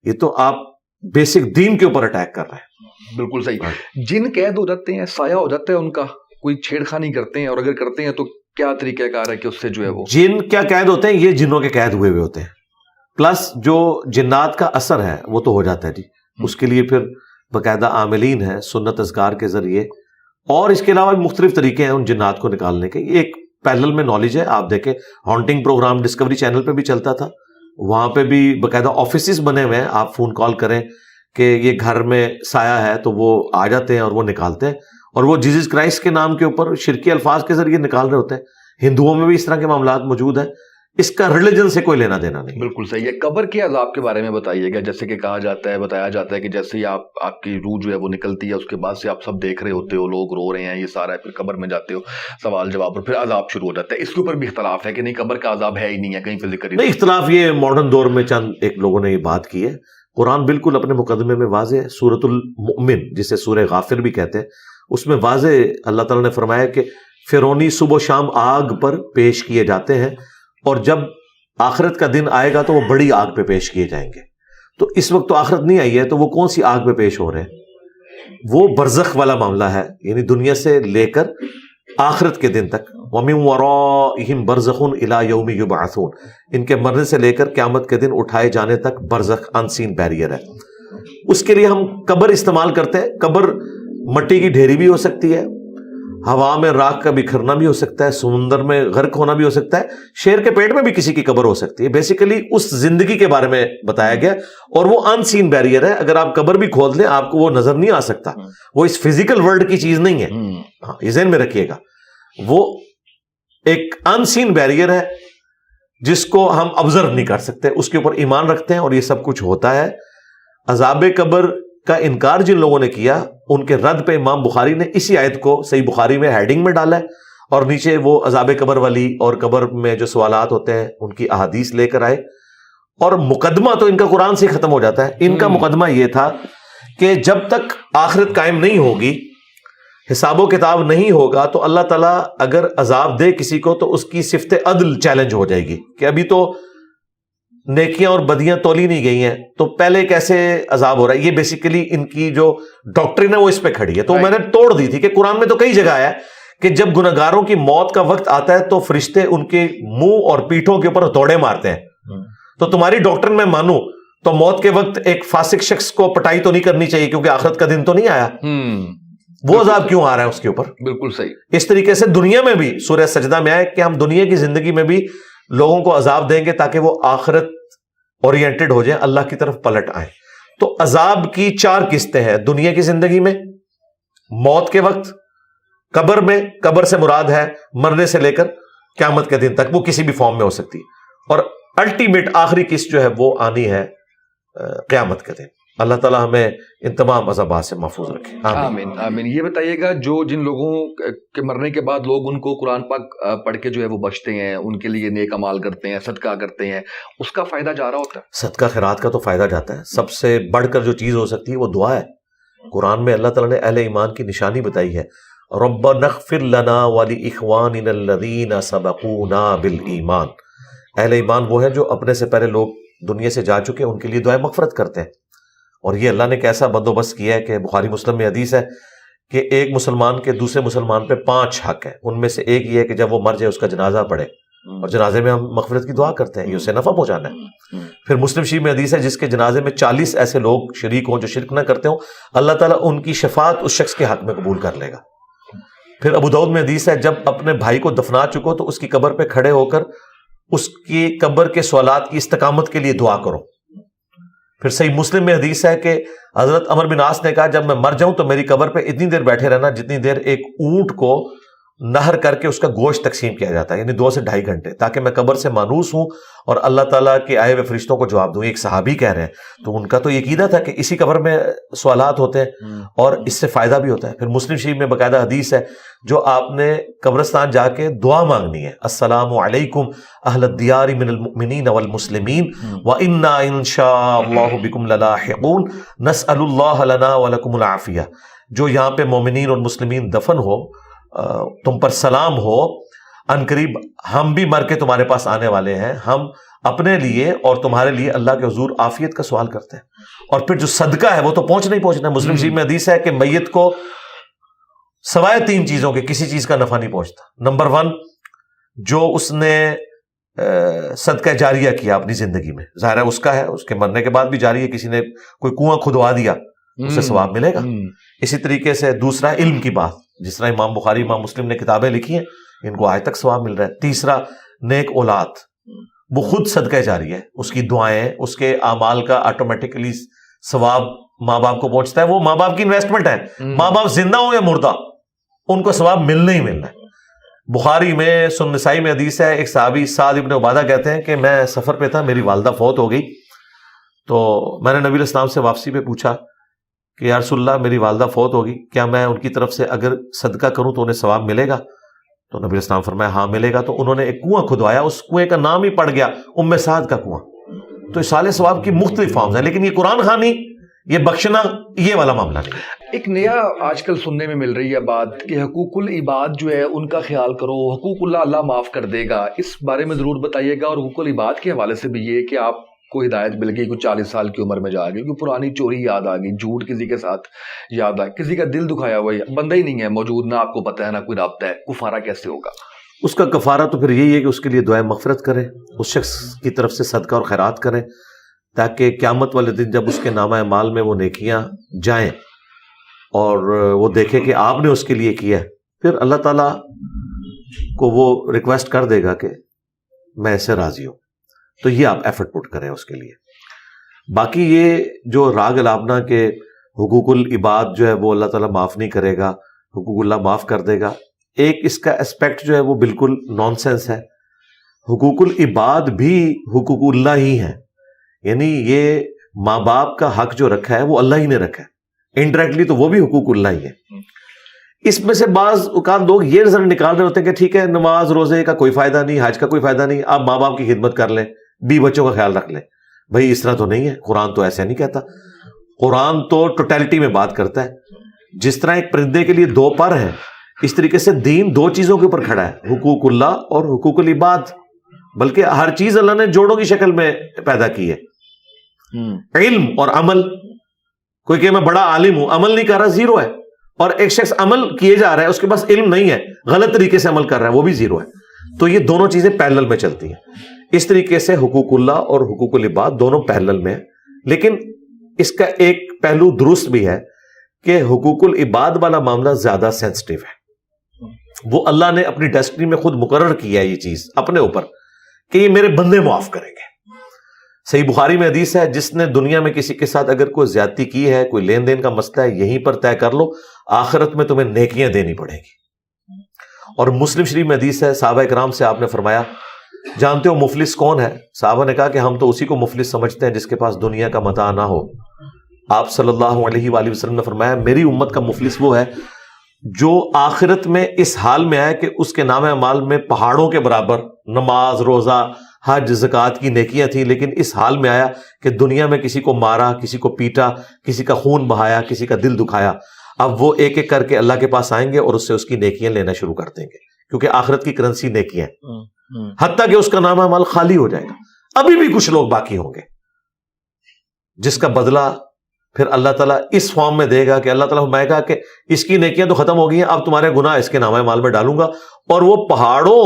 یہ تو آپ بیسک دین کے اوپر اٹیک کر رہے ہیں. بالکل صحیح. جن قید ہو جاتے ہیں، سایہ ہو جاتا ہے ان کا، کوئی چھیڑ خانی کرتے ہیں، اور اگر کرتے ہیں تو کیا طریقہ کار ہے کہ اس سے جو ہے وہ جن کیا قید ہوتے ہیں؟ یہ جنوں کے قید ہوئے ہوتے ہیں، پلس جو جنات کا اثر ہے وہ تو ہو جاتا ہے جی. اس کے لیے پھر باقاعدہ عاملین ہیں سنت اذکار کے ذریعے، اور اس کے علاوہ مختلف طریقے ہیں ان جنات کو نکالنے کے. یہ ایک پیرلل میں نالج ہے. آپ دیکھیں ہانٹنگ پروگرام ڈسکوری چینل پہ بھی چلتا تھا، وہاں پہ بھی باقاعدہ آفیسز بنے ہوئے ہیں. آپ فون کال کریں کہ یہ گھر میں سایہ ہے تو وہ آ جاتے ہیں اور وہ نکالتے ہیں، اور وہ جیزس کرائسٹ کے نام کے اوپر شرکی الفاظ کے ذریعے نکال رہے ہوتے ہیں. ہندوؤں میں بھی اس طرح کے معاملات موجود ہیں. اس کا ریلیجن سے کوئی لینا دینا نہیں. بالکل صحیح ہے. قبر کے عذاب کے بارے میں بتائیے گا. جیسے کہ کہا جاتا ہے، بتایا جاتا ہے کہ جیسے ہی آپ کی روح جو ہے وہ نکلتی ہے، اس کے بعد سے آپ سب دیکھ رہے ہوتے ہو، لوگ رو رہے ہیں، یہ سارا ہے. پھر قبر میں جاتے ہو، سوال جواب، اور پھر عذاب شروع ہو جاتا ہے. اس کے اوپر بھی اختلاف ہے کہ نہیں قبر کا عذاب ہے ہی نہیں ہے، کہیں پہ ذکر نہیں. اختلاف یہ ماڈرن دور میں چند ایک لوگوں نے یہ بات کی ہے. قرآن بالکل اپنے مقدمے میں واضح ہے. سورۃ المؤمن جسے سورہ غافر بھی کہتے ہیں، اس میں واضح اللہ تعالیٰ نے فرمایا کہ فرعونی صبح و شام آگ پر پیش کیے جاتے ہیں، اور جب آخرت کا دن آئے گا تو وہ بڑی آگ پہ پیش کیے جائیں گے. تو اس وقت تو آخرت نہیں آئی ہے، تو وہ کون سی آگ میں پیش ہو رہے ہیں؟ وہ برزخ والا معاملہ ہے، یعنی دنیا سے لے کر آخرت کے دن تک. وَمِن وَرَائِهِمْ بَرْزَخٌ إِلَى يَوْمِ يُبْعَثُونَ، ان کے مرنے سے لے کر قیامت کے دن اٹھائے جانے تک برزخ ان سین بیریئر ہے. اس کے لیے ہم قبر استعمال کرتے ہیں. قبر مٹی کی ڈھیری بھی ہو سکتی ہے، ہوا میں راکھ کا بکھرنا بھی ہو سکتا ہے، سمندر میں غرق ہونا بھی ہو سکتا ہے، شیر کے پیٹ میں بھی کسی کی قبر ہو سکتی ہے. بیسیکلی اس زندگی کے بارے میں بتایا گیا، اور وہ ان سین بیریئر ہے. اگر آپ قبر بھی کھود لیں آپ کو وہ نظر نہیں آ سکتا، وہ اس فزیکل ورلڈ کی چیز نہیں ہے. ہاں، یہ ذہن میں رکھیے گا، وہ ایک ان سین بیریئر ہے جس کو ہم آبزرو نہیں کر سکتے. اس کے اوپر ایمان رکھتے ہیں اور یہ سب کچھ ہوتا ہے. عذاب قبر کا انکار جن لوگوں نے کیا، ان کے رد پہ امام بخاری نے اسی آیت کو صحیح بخاری میں ہیڈنگ میں ڈالا ہے، اور نیچے وہ عذاب قبر والی اور قبر میں جو سوالات ہوتے ہیں ان کی احادیث لے کر آئے. اور مقدمہ تو ان کا قرآن سے ختم ہو جاتا ہے. ان کا مقدمہ یہ تھا کہ جب تک آخرت قائم نہیں ہوگی، حساب و کتاب نہیں ہوگا، تو اللہ تعالیٰ اگر عذاب دے کسی کو تو اس کی صفت عدل چیلنج ہو جائے گی کہ ابھی تو نیکیاں اور بدیاں تولی نہیں گئی ہیں، تو پہلے کیسے عذاب ہو رہا ہے. یہ بیسیکلی ان کی جو ڈاکٹرن ہے وہ اس پہ کھڑی ہے. تو میں نے توڑ دی تھی کہ قرآن میں تو کئی جگہ آیا ہے کہ جب گنہگاروں کی موت کا وقت آتا ہے تو فرشتے ان کے منہ اور پیٹھوں کے اوپر ہتھوڑے مارتے ہیں. تو تمہاری ڈاکٹرن میں مانوں تو موت کے وقت ایک فاسق شخص کو پٹائی تو نہیں کرنی چاہیے، کیونکہ آخرت کا دن تو نہیں آیا. وہ عذاب کیوں آ رہا ہے اس کے اوپر؟ بالکل صحیح. اس طریقے سے دنیا میں بھی سورہ سجدہ میں آئے کہ ہم دنیا کی زندگی میں بھی لوگوں کو عذاب دیں گے تاکہ وہ آخرت اورینٹڈ ہو جائیں، اللہ کی طرف پلٹ آئیں. تو عذاب کی 4 قسطیں ہیں: دنیا کی زندگی میں، موت کے وقت، قبر میں. قبر سے مراد ہے مرنے سے لے کر قیامت کے دن تک، وہ کسی بھی فارم میں ہو سکتی ہے. اور الٹیمیٹ آخری قسط جو ہے وہ آنی ہے قیامت کے دن. اللہ تعالیٰ ہمیں ان تمام عذابات سے محفوظ رکھے. آمین آمین. یہ بتائیے گا جن لوگوں کے مرنے کے بعد لوگ ان کو قرآن پاک پڑھ کے جو ہے وہ بچتے ہیں، ان کے لیے نیک اعمال کرتے ہیں، صدقہ کرتے ہیں، اس کا فائدہ جا رہا ہوتا ہے؟ صدقہ خیرات کا تو فائدہ جاتا ہے. سب سے بڑھ کر جو چیز ہو سکتی ہے وہ دعا ہے. قرآن میں اللہ تعالیٰ نے اہل ایمان کی نشانی بتائی ہے، ربنا اغفر لنا ولاخواننا الذین سبقونا بالایمان. اہل ایمان وہ ہیں جو اپنے سے پہلے لوگ دنیا سے جا چکے، ان کے لیے دعائیں مغفرت کرتے ہیں. اور یہ اللہ نے کیسا بندوبست کیا ہے کہ بخاری مسلم میں حدیث ہے کہ ایک مسلمان کے دوسرے مسلمان پہ 5 حق ہیں. ان میں سے ایک یہ ہے کہ جب وہ مر جائے اس کا جنازہ پڑھے، اور جنازے میں ہم مغفرت کی دعا کرتے ہیں، یہ اسے نفع پہنچانا ہے. پھر مسلم شریف میں حدیث ہے جس کے جنازے میں 40 ایسے لوگ شریک ہوں جو شرک نہ کرتے ہوں، اللہ تعالیٰ ان کی شفاعت اس شخص کے حق میں قبول کر لے گا. پھر ابو داؤد میں حدیث ہے جب اپنے بھائی کو دفنا چکو تو اس کی قبر پہ کھڑے ہو کر اس کی قبر کے سوالات کی استقامت کے لیے دعا کرو. پھر صحیح مسلم میں حدیث ہے کہ حضرت عمر بن عاص نے کہا جب میں مر جاؤں تو میری قبر پہ اتنی دیر بیٹھے رہنا جتنی دیر ایک اونٹ کو نہر کر کے اس کا گوشت تقسیم کیا جاتا ہے، یعنی 2 سے 2.5 گھنٹے، تاکہ میں قبر سے مانوس ہوں اور اللہ تعالیٰ کے آئے ہوئے فرشتوں کو جواب دوں. ایک صحابی کہہ رہے ہیں، تو ان کا تو یہ عقیدہ تھا کہ اسی قبر میں سوالات ہوتے ہیں اور اس سے فائدہ بھی ہوتا ہے. پھر مسلم شریف میں باقاعدہ حدیث ہے جو آپ نے قبرستان جا کے دعا مانگنی ہے، السلام علیکم اہل الدیار من المؤمنین والمسلمین وإنا ان شاء اللہ بکم للاحقون نسأل اللہ لنا ولکم العافیہ. جو یہاں پہ مومنین اور مسلمین دفن ہو، تم پر سلام ہو، ان قریب ہم بھی مر کے تمہارے پاس آنے والے ہیں، ہم اپنے لیے اور تمہارے لیے اللہ کے حضور عافیت کا سوال کرتے ہیں. اور پھر جو صدقہ ہے وہ تو پہنچنا ہی پہنچنا ہے. مسلم شریف میں حدیث ہے کہ میت کو سوائے 3 چیزوں کے کسی چیز کا نفع نہیں پہنچتا. نمبر 1، جو اس نے صدقہ جاریہ کیا اپنی زندگی میں، ظاہر ہے اس کا ہے، اس کے مرنے کے بعد بھی جاری ہے. کسی نے کوئی کنواں کھدوا دیا اسے ثواب ملے گا. اسی طریقے سے دوسرا علم کی بات، جس طرح امام بخاری امام مسلم نے کتابیں لکھی ہیں ان کو آج تک ثواب مل رہا ہے. تیسرا نیک اولاد، وہ خود صدقہ جاری ہے، اس کی دعائیں، اس کے اعمال کا آٹومیٹکلی ثواب ماں باپ کو پہنچتا ہے. وہ ماں باپ کی انویسٹمنٹ ہے، ماں باپ زندہ ہوں یا مردہ ان کو ثواب ملنا ہی ملنا ہے. بخاری میں سنن نسائی میں حدیث ہے، ایک صحابی سعد ابن عبادہ کہتے ہیں کہ میں سفر پہ تھا، میری والدہ فوت ہو گئی، تو میں نے نبی علیہ السلام سے واپسی پہ پوچھا کہ یا رسول اللہ میری والدہ فوت ہوگی، کیا میں ان کی طرف سے اگر صدقہ کروں تو انہیں ثواب ملے گا؟ تو نبی علیہ السلام فرمایا ہاں ملے گا. تو انہوں نے ایک کنواں کھدوایا، اس کنویں کا نام ہی پڑ گیا ام سعد کا کنواں. تو اصال ثواب کی مختلف فارمز ہیں، لیکن یہ قرآن خوانی، یہ بخشنا، یہ والا معاملہ نہیں. ایک نیا آج کل سننے میں مل رہی ہے بات کہ حقوق العباد جو ہے ان کا خیال کرو، حقوق اللہ اللہ معاف کر دے گا. اس بارے میں ضرور بتائیے گا. اور حقوق العباد کے حوالے سے بھی یہ کہ آپ کوئی ہدایت مل گئی، کوئی 40 سال کی عمر میں جا گئی، کوئی پرانی چوری یاد آ گئی، جھوٹ کسی کے ساتھ یاد آ گئی، کسی کا دل دکھایا ہوا ہے، بندہ ہی نہیں ہے موجود، نہ آپ کو پتہ ہے نہ کوئی رابطہ ہے، کفارہ کیسے ہوگا؟ اس کا کفارہ تو پھر یہی ہے کہ اس کے لیے دعائے مغفرت کرے، اس شخص کی طرف سے صدقہ اور خیرات کرے، تاکہ قیامت والے دن جب اس کے نامہ اعمال میں وہ نیکیاں جائیں اور وہ دیکھے کہ آپ نے اس کے لیے کیا ہے، پھر اللہ تعالیٰ کو وہ ریکویسٹ کر دے گا کہ میں اسے راضی ہوں. تو یہ آپ ایفرٹ پٹ کریں اس کے لیے. باقی یہ جو راگ الابنا کے حقوق العباد جو ہے وہ اللہ تعالیٰ معاف نہیں کرے گا، حقوق اللہ معاف کر دے گا، ایک اس کا اسپیکٹ جو ہے وہ بالکل نان سینس ہے. حقوق العباد بھی حقوق اللہ ہی ہیں، یعنی یہ ماں باپ کا حق جو رکھا ہے وہ اللہ ہی نے رکھا ہے، انڈائریکٹلی تو وہ بھی حقوق اللہ ہی ہے. اس میں سے بعض اوقات لوگ یہ نظر نکال رہے ہوتے ہیں کہ ٹھیک ہے نماز روزے کا کوئی فائدہ نہیں، حج کا کوئی فائدہ نہیں، آپ ماں باپ کی خدمت کر لیں، بچوں کا خیال رکھ لیں. بھائی اس طرح تو نہیں ہے، قرآن تو ایسا نہیں کہتا. قرآن تو ٹوٹیلٹی میں بات کرتا ہے. جس طرح ایک پرندے کے لیے 2 پر ہیں، اس طریقے سے دین 2 چیزوں کے اوپر کھڑا ہے، حقوق اللہ اور حقوق العباد. بلکہ ہر چیز اللہ نے جوڑوں کی شکل میں پیدا کی ہے. علم اور عمل، کوئی کہ میں بڑا عالم ہوں، عمل نہیں کر رہا، زیرو ہے. اور ایک شخص عمل کیے جا رہا ہے، اس کے پاس علم نہیں ہے، غلط طریقے سے عمل کر رہا ہے، وہ بھی زیرو ہے. تو یہ دونوں چیزیں پیرلل میں چلتی ہیں. اس طریقے سے حقوق اللہ اور حقوق العباد دونوں پیرلل میں ہیں. لیکن اس کا ایک پہلو درست بھی ہے کہ حقوق العباد والا معاملہ زیادہ سینسٹیو ہے. وہ اللہ نے اپنی ڈیسٹنی میں خود مقرر کیا ہے یہ چیز اپنے اوپر کہ یہ میرے بندے معاف کریں گے. صحیح بخاری میں حدیث ہے، جس نے دنیا میں کسی کے ساتھ اگر کوئی زیادتی کی ہے، کوئی لین دین کا مسئلہ ہے، یہیں پر طے کر لو، آخرت میں تمہیں نیکیاں دینی پڑے گی. اور مسلم شریف میں حدیث ہے، صحابہ کرام سے آپ نے فرمایا جانتے ہو مفلس کون ہے؟ صحابہ نے کہا کہ ہم تو اسی کو مفلس سمجھتے ہیں جس کے پاس دنیا کا متاع نہ ہو. آپ صلی اللہ علیہ وآلہ وسلم نے فرمایا میری امت کا مفلس وہ ہے جو آخرت میں اس حال میں آئے کہ اس کے نام اعمال میں پہاڑوں کے برابر نماز، روزہ، حج، زکوٰۃ کی نیکیاں تھیں، لیکن اس حال میں آیا کہ دنیا میں کسی کو مارا، کسی کو پیٹا، کسی کا خون بہایا، کسی کا دل دکھایا. اب وہ ایک ایک کر کے اللہ کے پاس آئیں گے اور اس سے اس کی نیکیاں لینا شروع کر دیں گے، کیونکہ آخرت کی کرنسی نیکیاں ہیں. حتیٰ کہ اس کا نام اعمال خالی ہو جائے گا. ابھی بھی کچھ لوگ باقی ہوں گے جس کا بدلہ پھر اللہ تعالیٰ اس فارم میں دے گا کہ اللہ تعالیٰ فرمائے گا کہ اس کی نیکیاں تو ختم ہو گئی ہیں، اب تمہارے گناہ اس کے نام اعمال میں ڈالوں گا. اور وہ پہاڑوں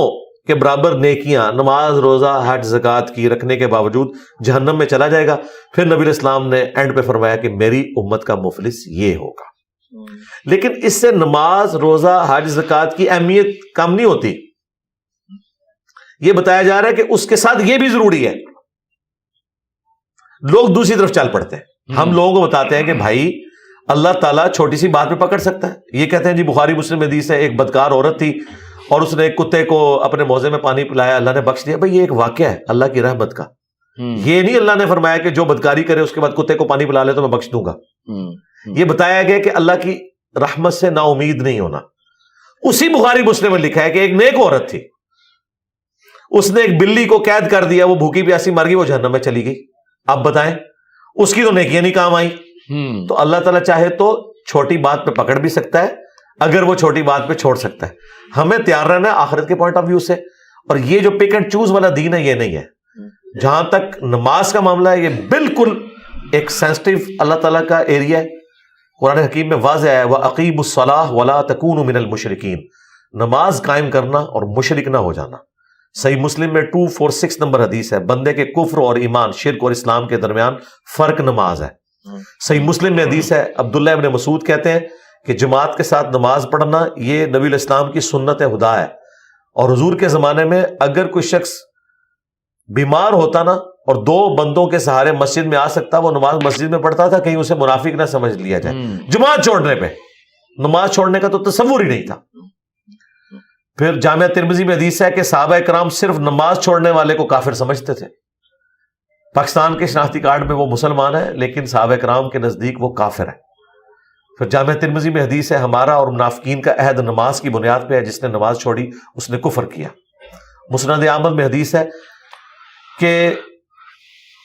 کے برابر نیکیاں، نماز، روزہ، حج، زکوٰۃ کی رکھنے کے باوجود جہنم میں چلا جائے گا. پھر نبی علیہ السلام نے اینڈ پہ فرمایا کہ میری امت کا مفلس یہ ہوگا. لیکن اس سے نماز، روزہ، حج، زکوٰۃ کی اہمیت کم نہیں ہوتی. یہ بتایا جا رہا ہے کہ اس کے ساتھ یہ بھی ضروری ہے. لوگ دوسری طرف چل پڑتے ہیں. ہم لوگوں کو بتاتے ہیں کہ بھائی اللہ تعالیٰ چھوٹی سی بات پہ پکڑ سکتا ہے. یہ کہتے ہیں جی بخاری مسلم میں حدیث ہے، ایک بدکار عورت تھی اور اس نے ایک کتے کو اپنے موزے میں پانی پلایا، اللہ نے بخش دیا. بھائی یہ ایک واقعہ ہے اللہ کی رحمت کا. یہ نہیں اللہ نے فرمایا کہ جو بدکاری کرے اس کے بعد کتے کو پانی پلا لے تو میں بخش دوں گا. یہ بتایا گیا کہ اللہ کی رحمت سے نا امید نہیں ہونا. اسی بخاری مسلم میں لکھا ہے کہ ایک نیک عورت تھی، اس نے ایک بلی کو قید کر دیا، وہ بھوکی پیاسی مر گئی، وہ جہنم میں چلی گئی. اب بتائیں اس کی تو نیکیاں نہیں کام آئی. تو اللہ تعالیٰ چاہے تو چھوٹی بات پہ پکڑ بھی سکتا ہے، اگر وہ چھوٹی بات پہ چھوڑ سکتا ہے. ہمیں تیار رہنا ہے آخرت کے پوائنٹ آف ویو سے. اور یہ جو پک اینڈ چوز والا دین ہے یہ نہیں ہے. جہاں تک نماز کا معاملہ ہے یہ بالکل ایک سینسٹیو اللہ تعالیٰ کا ایریا ہے. قرآن حکیم میں واضح ہے وَأَقِیمُوا الصَّلَاةَ وَلَا تَکُونُوا مِنَ الْمُشْرِکِینَ، نماز قائم کرنا اور مشرک نہ ہو جانا. صحیح مسلم میں 246 نمبر حدیث ہے، بندے کے کفر اور ایمان، شرک اور اسلام کے درمیان فرق نماز ہے. صحیح مسلم میں حدیث ہے، عبداللہ ابن مسعود کہتے ہیں کہ جماعت کے ساتھ نماز پڑھنا یہ نبی علیہ السلام کی سنت خدا ہے. اور حضور کے زمانے میں اگر کوئی شخص بیمار ہوتا نا اور 2 بندوں کے سہارے مسجد میں آ سکتا، وہ نماز مسجد میں پڑھتا تھا، کہیں اسے منافق نہ سمجھ لیا جائے. جماعت چھوڑنے پہ، نماز چھوڑنے کا تو تصور ہی نہیں تھا. پھر جامعہ ترمذی میں حدیث ہے کہ صحابہ کرام صرف نماز چھوڑنے والے کو کافر سمجھتے تھے. پاکستان کے شناختی کارڈ میں وہ مسلمان ہے لیکن صحابہ کرام کے نزدیک وہ کافر ہے. پھر جامعہ ترمذی میں حدیث ہے ہمارا اور منافقین کا عہد نماز کی بنیاد پہ ہے، جس نے نماز چھوڑی اس نے کفر کیا. مسند احمد میں حدیث ہے کہ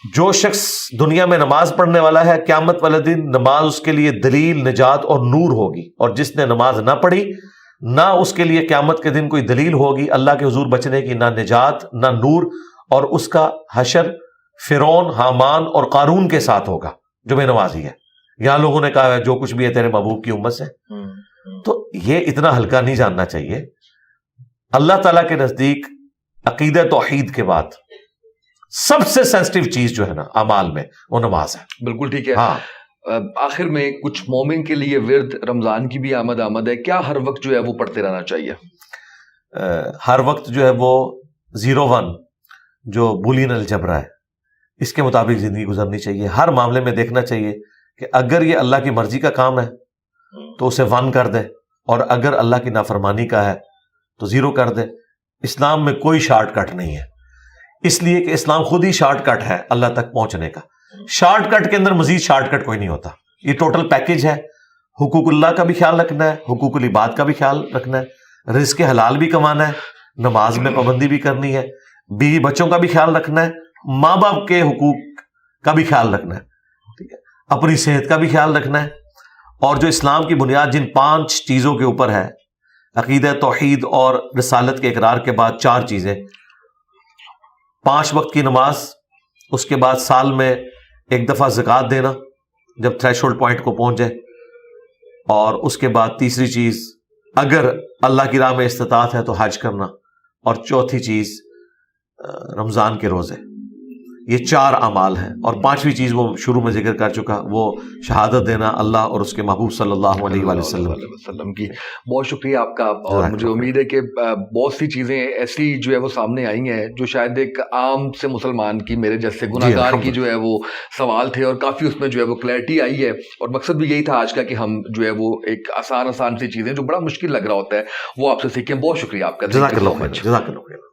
جو شخص دنیا میں نماز پڑھنے والا ہے قیامت والے دن نماز اس کے لیے دلیل، نجات اور نور ہوگی. اور جس نے نماز نہ پڑھی نہ اس کے لیے قیامت کے دن کوئی دلیل ہوگی اللہ کے حضور بچنے کی، نہ نجات نہ نور، اور اس کا حشر فرعون، حامان اور قارون کے ساتھ ہوگا جو بے نمازی ہے. یہاں لوگوں نے کہا ہے جو کچھ بھی ہے تیرے محبوب کی امت سے. تو یہ اتنا ہلکا نہیں جاننا چاہیے. اللہ تعالیٰ کے نزدیک عقیدہ توحید کے بعد سب سے سینسٹیو چیز جو ہے نا اعمال میں، وہ نماز ہے. بالکل ٹھیک ہے. ہاں، آخر میں کچھ مومن کے لیے ورد رمضان کی بھی آمد ہے، کیا ہر وقت جو ہے وہ پڑھتے رہنا چاہیے؟ ہر وقت جو ہے وہ 01 جو بولین الجبرا ہے اس کے مطابق زندگی گزرنی چاہیے. ہر معاملے میں دیکھنا چاہیے کہ اگر یہ اللہ کی مرضی کا کام ہے تو اسے 1 کر دے، اور اگر اللہ کی نافرمانی کا ہے تو 0 کر دے. اسلام میں کوئی شارٹ کٹ نہیں ہے، اس لیے کہ اسلام خود ہی شارٹ کٹ ہے اللہ تک پہنچنے کا. شارٹ کٹ کے اندر مزید شارٹ کٹ کوئی نہیں ہوتا. یہ ٹوٹل پیکج ہے. حقوق اللہ کا بھی خیال رکھنا ہے، حقوق العباد کا بھی خیال رکھنا ہے، رزق حلال بھی کمانا ہے، نماز میں پابندی بھی کرنی ہے، بیوی بچوں کا بھی خیال رکھنا ہے، ماں باپ کے حقوق کا بھی خیال رکھنا ہے، ٹھیک ہے، اپنی صحت کا بھی خیال رکھنا ہے. اور جو اسلام کی بنیاد جن 5 چیزوں کے اوپر ہے، عقیدہ توحید اور رسالت کے اقرار کے بعد 4 چیزیں: 5 وقت کی نماز، اس کے بعد سال میں 1 دفعہ زکوٰۃ دینا جب تھریشولڈ پوائنٹ کو پہنچ جائے، اور اس کے بعد تیسری چیز اگر اللہ کی راہ میں استطاعت ہے تو حج کرنا، اور چوتھی چیز رمضان کے روزے. یہ 4 اعمال ہیں. اور 5ویں چیز وہ شروع میں ذکر کر چکا، وہ شہادت دینا اللہ اور اس کے محبوب صلی اللہ علیہ وآلہ وسلم کی. بہت شکریہ آپ کا. اور مجھے امید ہے کہ بہت سی چیزیں ایسی جو ہے وہ سامنے آئی ہیں جو شاید ایک عام سے مسلمان کی، میرے جیسے گناہگار کی جو ہے وہ سوال تھے، اور کافی اس میں جو ہے وہ کلیئرٹی آئی ہے. اور مقصد بھی یہی تھا آج کا کہ ہم جو ہے وہ ایک آسان سی چیزیں جو بڑا مشکل لگ رہا ہوتا ہے وہ آپ سے سیکھیں. بہت شکریہ آپ کا. جزاک اللہ خیر.